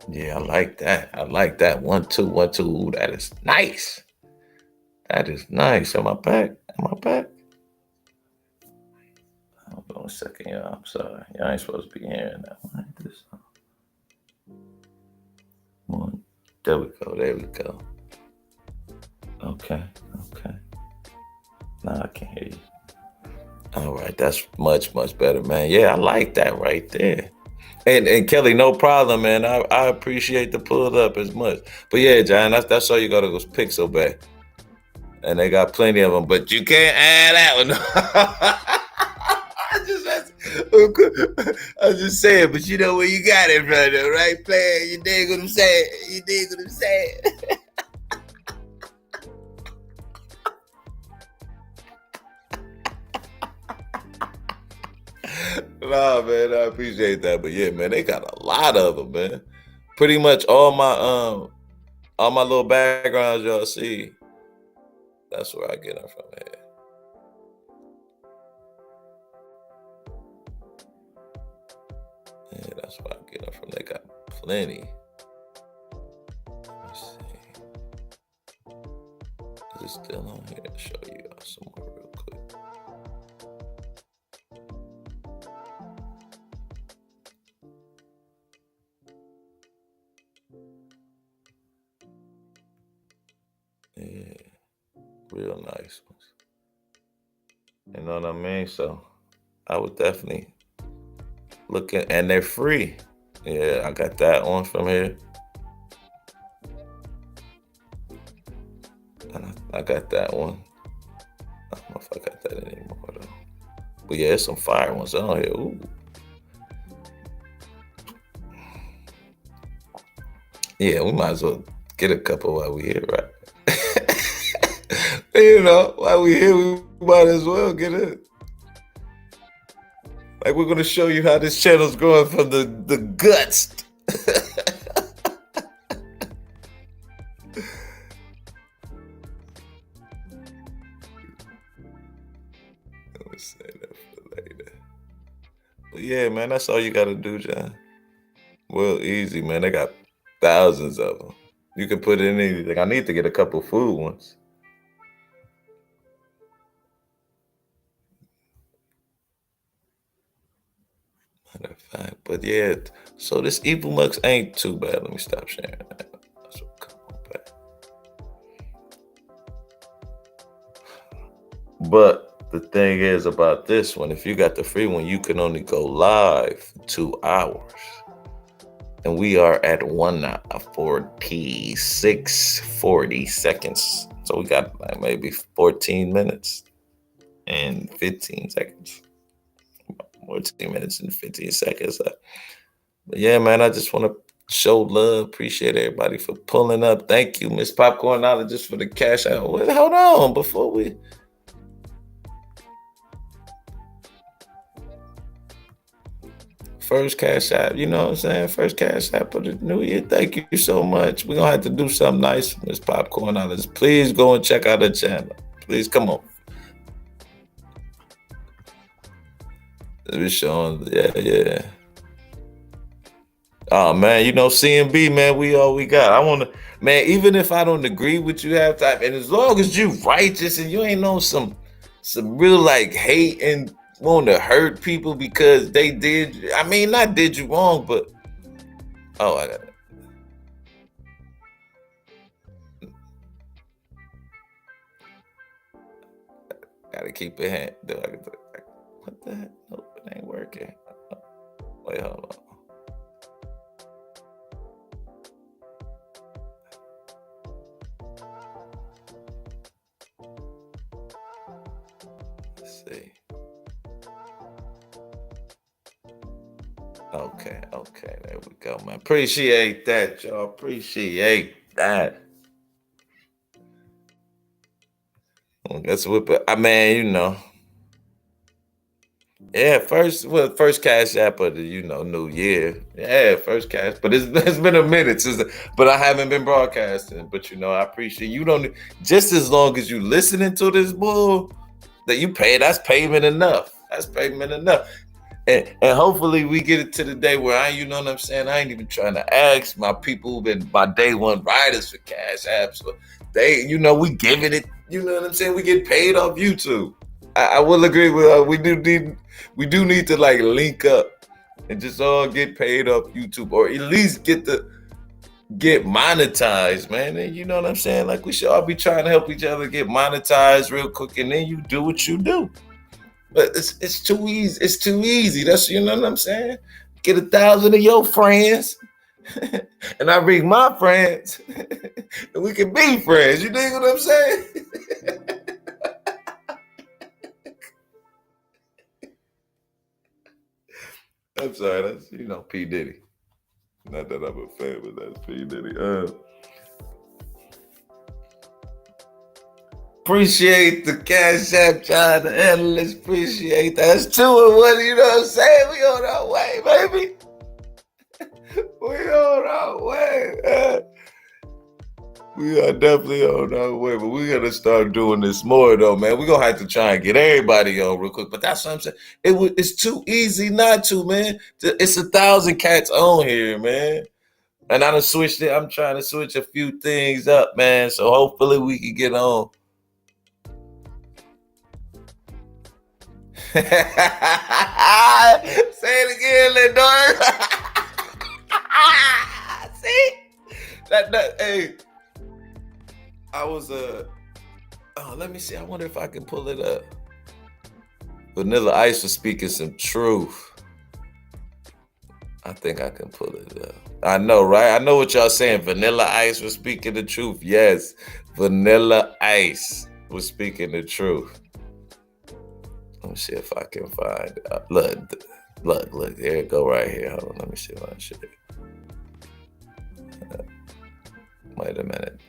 Yeah, I like that. 1, 2, 1, 2. Ooh, that is nice. Am I back? Hold on a second, y'all. I'm sorry. Y'all ain't supposed to be hearing that. One. There we go. Okay. Now I can hear you. All right, that's much better, man. Yeah, I like that right there. And Kelly, no problem, man. I appreciate the pull up as much. But yeah, John, that's all you gotta go Pixel Bay. And they got plenty of them, but you can't add that one. I'm just saying, but you know where you got it, brother, right? Player, you dig what I'm saying? Nah, man, I appreciate that. But yeah, man, they got a lot of them, man. Pretty much all my little backgrounds y'all see. That's where I get them from here. Yeah, that's where I get them from. They got plenty. Let's see. Is it still on here? To show you some more real quick. Yeah, real nice ones. You know what I mean? So I would definitely look at, and they're free. Yeah, I got that one from here. And I got that one. I don't know if I got that anymore though. But yeah, there's some fire ones on here. Ooh. Yeah, we might as well get a couple while we here, right? You know, while we here, we might as well get it. Like we're gonna show you how this channel's growing from the guts. Let me say that for later. But yeah, man, that's all you gotta do, John. Well, easy, man. They got thousands of them. You can put in anything. I need to get a couple food ones. Matter of fact, but yeah. So this Evil Mux ain't too bad. Let me stop sharing that. So come on back. But the thing is about this one, if you got the free one, you can only go live 2 hours. And we are at 1 hour 40 seconds. So we got like maybe 14 minutes and 15 seconds. 14 minutes and 15 seconds. But yeah, man, I just want to show love. Appreciate everybody for pulling up. Thank you, Miss Popcornologist, for the cash out. Well, hold on before we. First cash app, you know what I'm saying? First cash app of the new year. Thank you so much. We're going to have to do something nice for Miss Popcornologist. Please go and check out her channel. Please, come on. We're showing, yeah. Oh, man, you know, CMB, man, we all we got. I want to, man, even if I don't agree with you half time, and as long as you righteous and you ain't know some real, like, hate and want to hurt people because they did, I mean, not did you wrong, but I got it. Gotta keep it hand. What the heck? Nope, it ain't working. Wait, hold on. Let's see. Okay, there we go, man. Appreciate that, y'all. Appreciate that. That's what I mean, you know. Yeah, first cash app of the new year. Yeah, first cash, but it's been a minute but I haven't been broadcasting. But I appreciate you don't just as long as you listening to this bull that you pay. That's payment enough. That's payment enough. And hopefully we get it to the day where you know what I'm saying? I ain't even trying to ask my people who've been my day one riders for cash apps, but we giving it, you know what I'm saying? We get paid off YouTube. I will agree with we do need to like link up and just all get paid off YouTube, or at least get monetized, man. And you know what I'm saying? Like we should all be trying to help each other get monetized real quick, and then you do what you do. But it's too easy. It's too easy. That's, you know what I'm saying? Get 1,000 of your friends, and I bring my friends, and we can be friends. You dig what I'm saying? I'm sorry. That's P Diddy. Not that I'm a fan, but that's P Diddy. Appreciate the cash app, John, the analyst. Appreciate that. That's 2 and 1. You know what I'm saying? We on our way, baby. We on our way, man. We are definitely on our way, but we gotta start doing this more, though, man. We're gonna have to try and get everybody on real quick. But that's what I'm saying. It's too easy not to, man. It's 1,000 cats on here, man. And I done switched it. I'm trying to switch a few things up, man. So hopefully we can get on. Say it again, Lindor. See? Hey. I was let me see. I wonder if I can pull it up. Vanilla Ice was speaking some truth. I think I can pull it up. I know, right? I know what y'all saying. Vanilla Ice was speaking the truth. Yes, Vanilla Ice was speaking the truth. Let me see if I can find it. Look. Here it go right here. Hold on. Let me see what I should do. Wait a minute.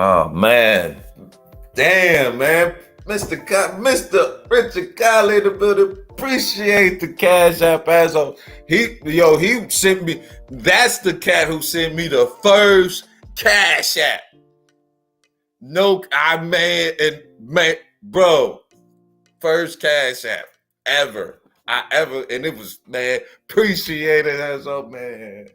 Oh man, damn man, Mr. Richard Kiley in the building. Appreciate the Cash App asshole. He sent me. That's the cat who sent me the first Cash App. No, bro, first Cash App ever. And it was, man, appreciate it asshole, man.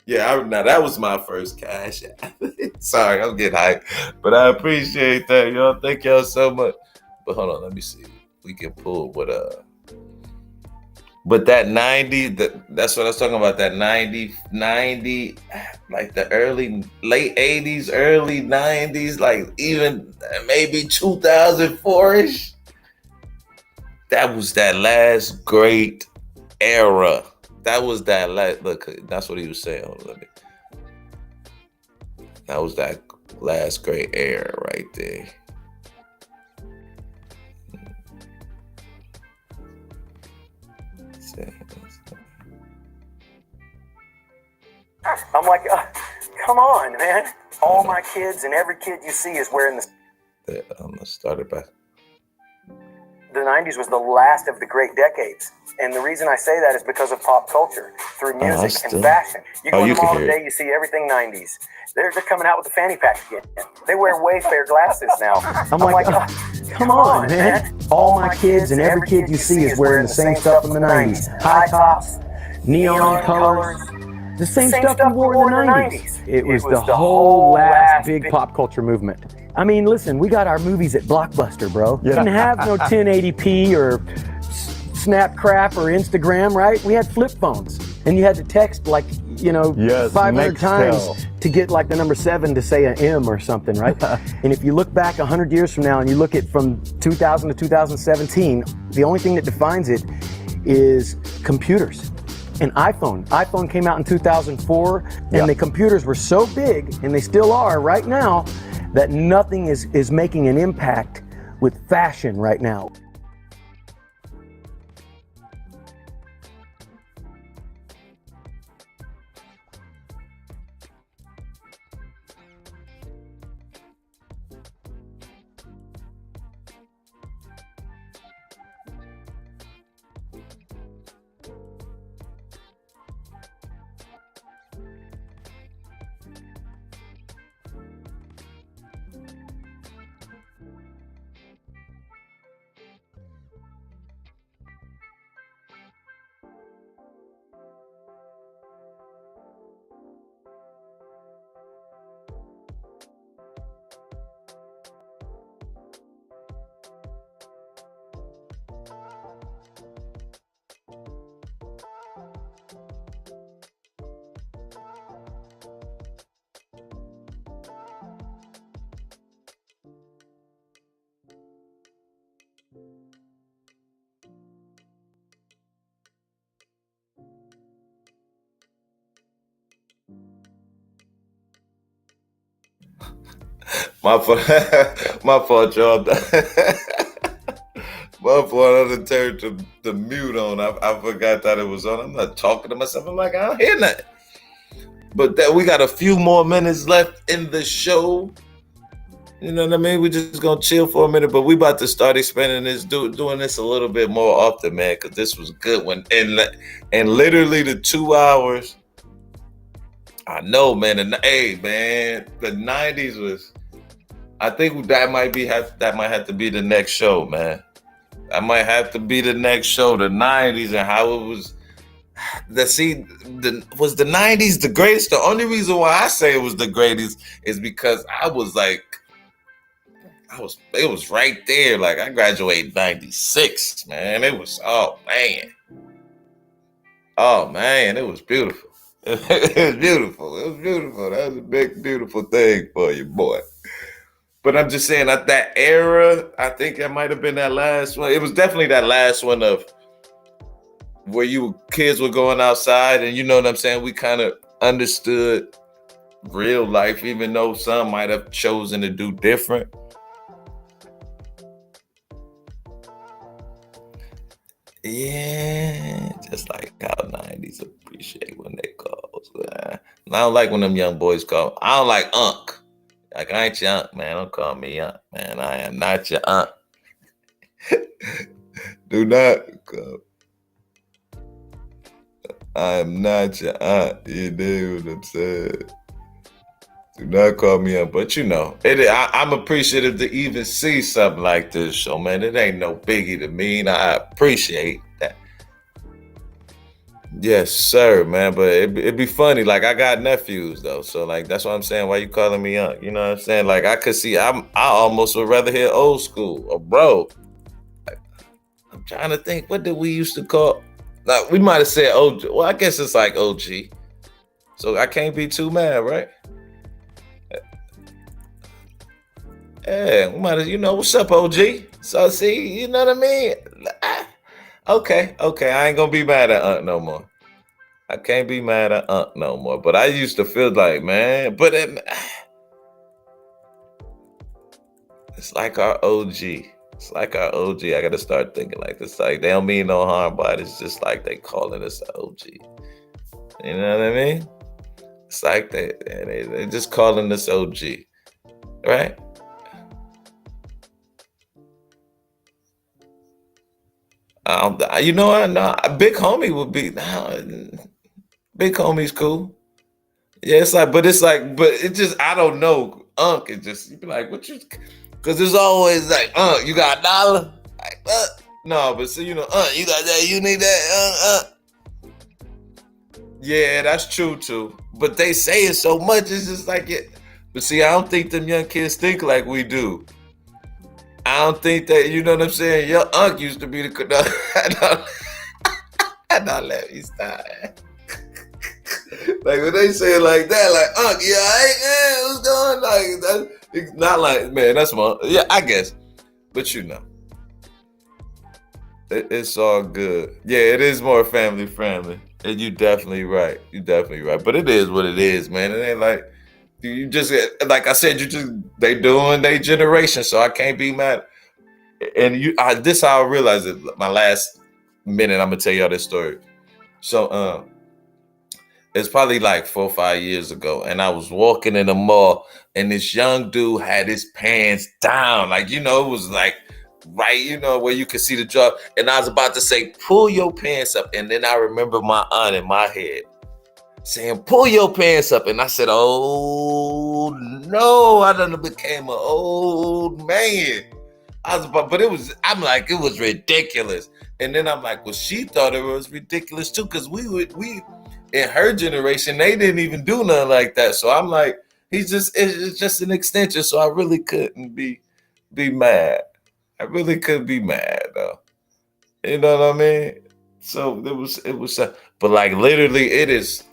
Yeah, now that was my first Cash App. Sorry, I'm getting hyped, but I appreciate that, y'all. Thank y'all so much. But hold on, let me see. We can pull what but that 90, that's what I was talking about. That 90, like the late 80s, early 90s, like even maybe 2004-ish. That was that last great era. That was that look, that's what he was saying. Hold on, that was that last great era right there. I'm like, come on, man. All my kids and every kid you see is wearing this. I'm gonna start it back. The 90s was the last of the great decades. And the reason I say that is because of pop culture, through music and fashion. You go to the mall today, you see everything 90s. They're coming out with the fanny pack again. They wear Wayfair glasses now. I'm like, come on, man. All my kids and every kid you see is wearing the same stuff from the 90s. High tops, neon colors. The same stuff we wore in the 90s. It was the whole last big pop culture movement. I mean, listen, we got our movies at Blockbuster, bro. You didn't have no 1080p or Snapcrap or Instagram, right? We had flip phones. And you had to text 500 times to get like the number 7 to say an M or something, right? And if you look back 100 years from now and you look at from 2000 to 2017, the only thing that defines it is computers. An iPhone. iPhone came out in 2004, and the computers were so big, and they still are right now, that nothing is making an impact with fashion right now. My fault, y'all. My fault. I turned the mute on. I forgot that it was on. I'm not talking to myself. I'm like, I don't hear nothing. But that we got a few more minutes left in the show. You know what I mean? We're just gonna chill for a minute, but we about to start expanding this, doing this a little bit more often, man. Because this was good one, and literally the 2 hours. I know, man. Hey, man, the 90s was. I think that might have to be the next show, man. That might have to be the next show. The 90s and how it was. Was the 90s the greatest? The only reason why I say it was the greatest is because I was like, it was right there. Like I graduated 96, man. It was, oh man, it was beautiful. It was beautiful. That was a big, beautiful thing for you, boy. But I'm just saying, at that era, I think it might have been that last one. It was definitely that last one of where kids were going outside, and you know what I'm saying? We kind of understood real life, even though some might have chosen to do different. Yeah, just like how 90s appreciate when they call. I don't like when them young boys call. I don't like Unc. Like, I ain't your aunt, man. Don't call me aunt, man. I am not your aunt. Do not call. I am not your aunt. You know what I'm saying? Do not call me up, but I'm appreciative to even see something like this. So, man, it ain't no biggie to me, and I appreciate that. Yes, sir, man. But it'd be funny. Like, I got nephews though, so like that's what I'm saying. Why you calling me up? You know what I'm saying? Like, I could see. I almost would rather hear old school or bro. Like, I'm trying to think. What did we used to call? Like, we might have said OG. Well, I guess it's like OG. So I can't be too mad, right? Yeah, we might have, what's up, OG? So see, you know what I mean? Okay, I ain't gonna be mad at Aunt no more. I can't be mad at Aunt no more. But I used to feel like, man, but it's like our OG. It's like our OG. I gotta start thinking like this. Like, they don't mean no harm, but it's just like they calling us OG. You know what I mean? It's like they just calling us OG, right? Big homie would be. Big homie's cool. Yeah, but it just, I don't know. Unc, it just, you be like, what you? Because there's always like, you got $1? Like, no, but so, you got that, you need that, Yeah, that's true too. But they say it so much, it's just like it. But see, I don't think them young kids think like we do. I don't think that, you know what I'm saying? Your Unc used to be the. Don't let me stop. Like, when they say it like that, like, Unc, what's going on? Like, it's not like, man, that's yeah, I guess. But it's all good. Yeah, it is more family friendly. And you definitely right. But it is what it is, man. It ain't like, you just, like I said, they doing their generation, so I can't be mad. And this how I realized it. My last minute, I'm gonna tell y'all this story. So it's probably like 4 or 5 years ago, and I was walking in the mall, and this young dude had his pants down, like, it was like right, where you could see the drop. And I was about to say, pull your pants up, and then I remember my aunt in my head saying, pull your pants up. And I said, oh no, I done became an old man. I'm like, it was ridiculous. And then I'm like, well, she thought it was ridiculous too, because we in her generation, they didn't even do nothing like that. So I'm like, it's just an extension. So I really couldn't be mad. I really couldn't be mad though. You know what I mean? So it was, but like literally it is.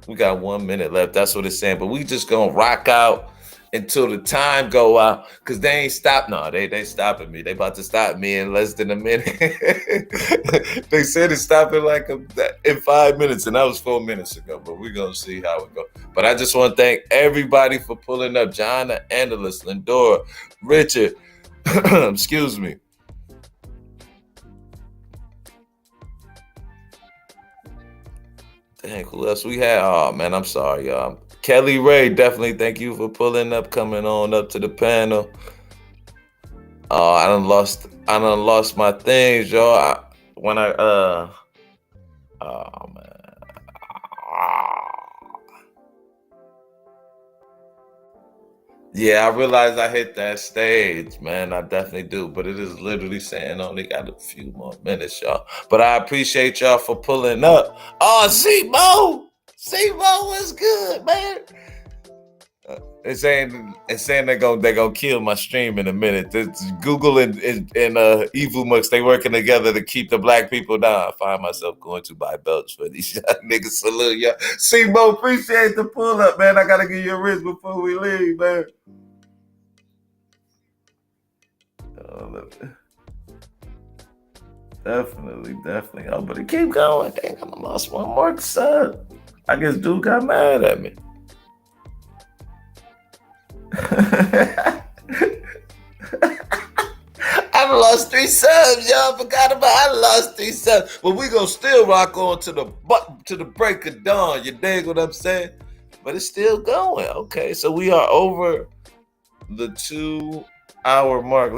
We got 1 minute left. That's what it's saying. But we just gonna rock out until the time go out, because they ain't stop. No, they stopping me. They about to stop me in less than a minute. They said it's stopping like in 5 minutes, and that was 4 minutes ago. But we're gonna see how it goes. But I just want to thank everybody for pulling up. Jonna, Andalus, Lindora, Richard. Excuse me. Dang, who else we had? Oh man, I'm sorry, y'all. Kelly Ray, definitely thank you for pulling up, coming on up to the panel. I done lost my things, y'all. Oh man. Yeah, I realized I hit that stage, man. I definitely do. But it is literally saying only got a few more minutes, y'all. But I appreciate y'all for pulling up. Oh, C-Mo! C-Mo was good, man. It's saying they're gonna kill my stream in a minute. It's Google and Evil Mux, they working together to keep the black people down. I find myself going to buy belts for these niggas. Salute y'all. C-Mo, appreciate the pull up, man. I gotta give you a wrist before we leave, man. Definitely. Oh, but it keep going. Dang, I lost one more sub. I guess dude got mad at me. I lost 3 subs, y'all. Forgot about I lost 3 subs. But we gonna still rock on to the break of dawn. You dig what I'm saying? but it's still going. Okay, so we are over the 2-hour mark.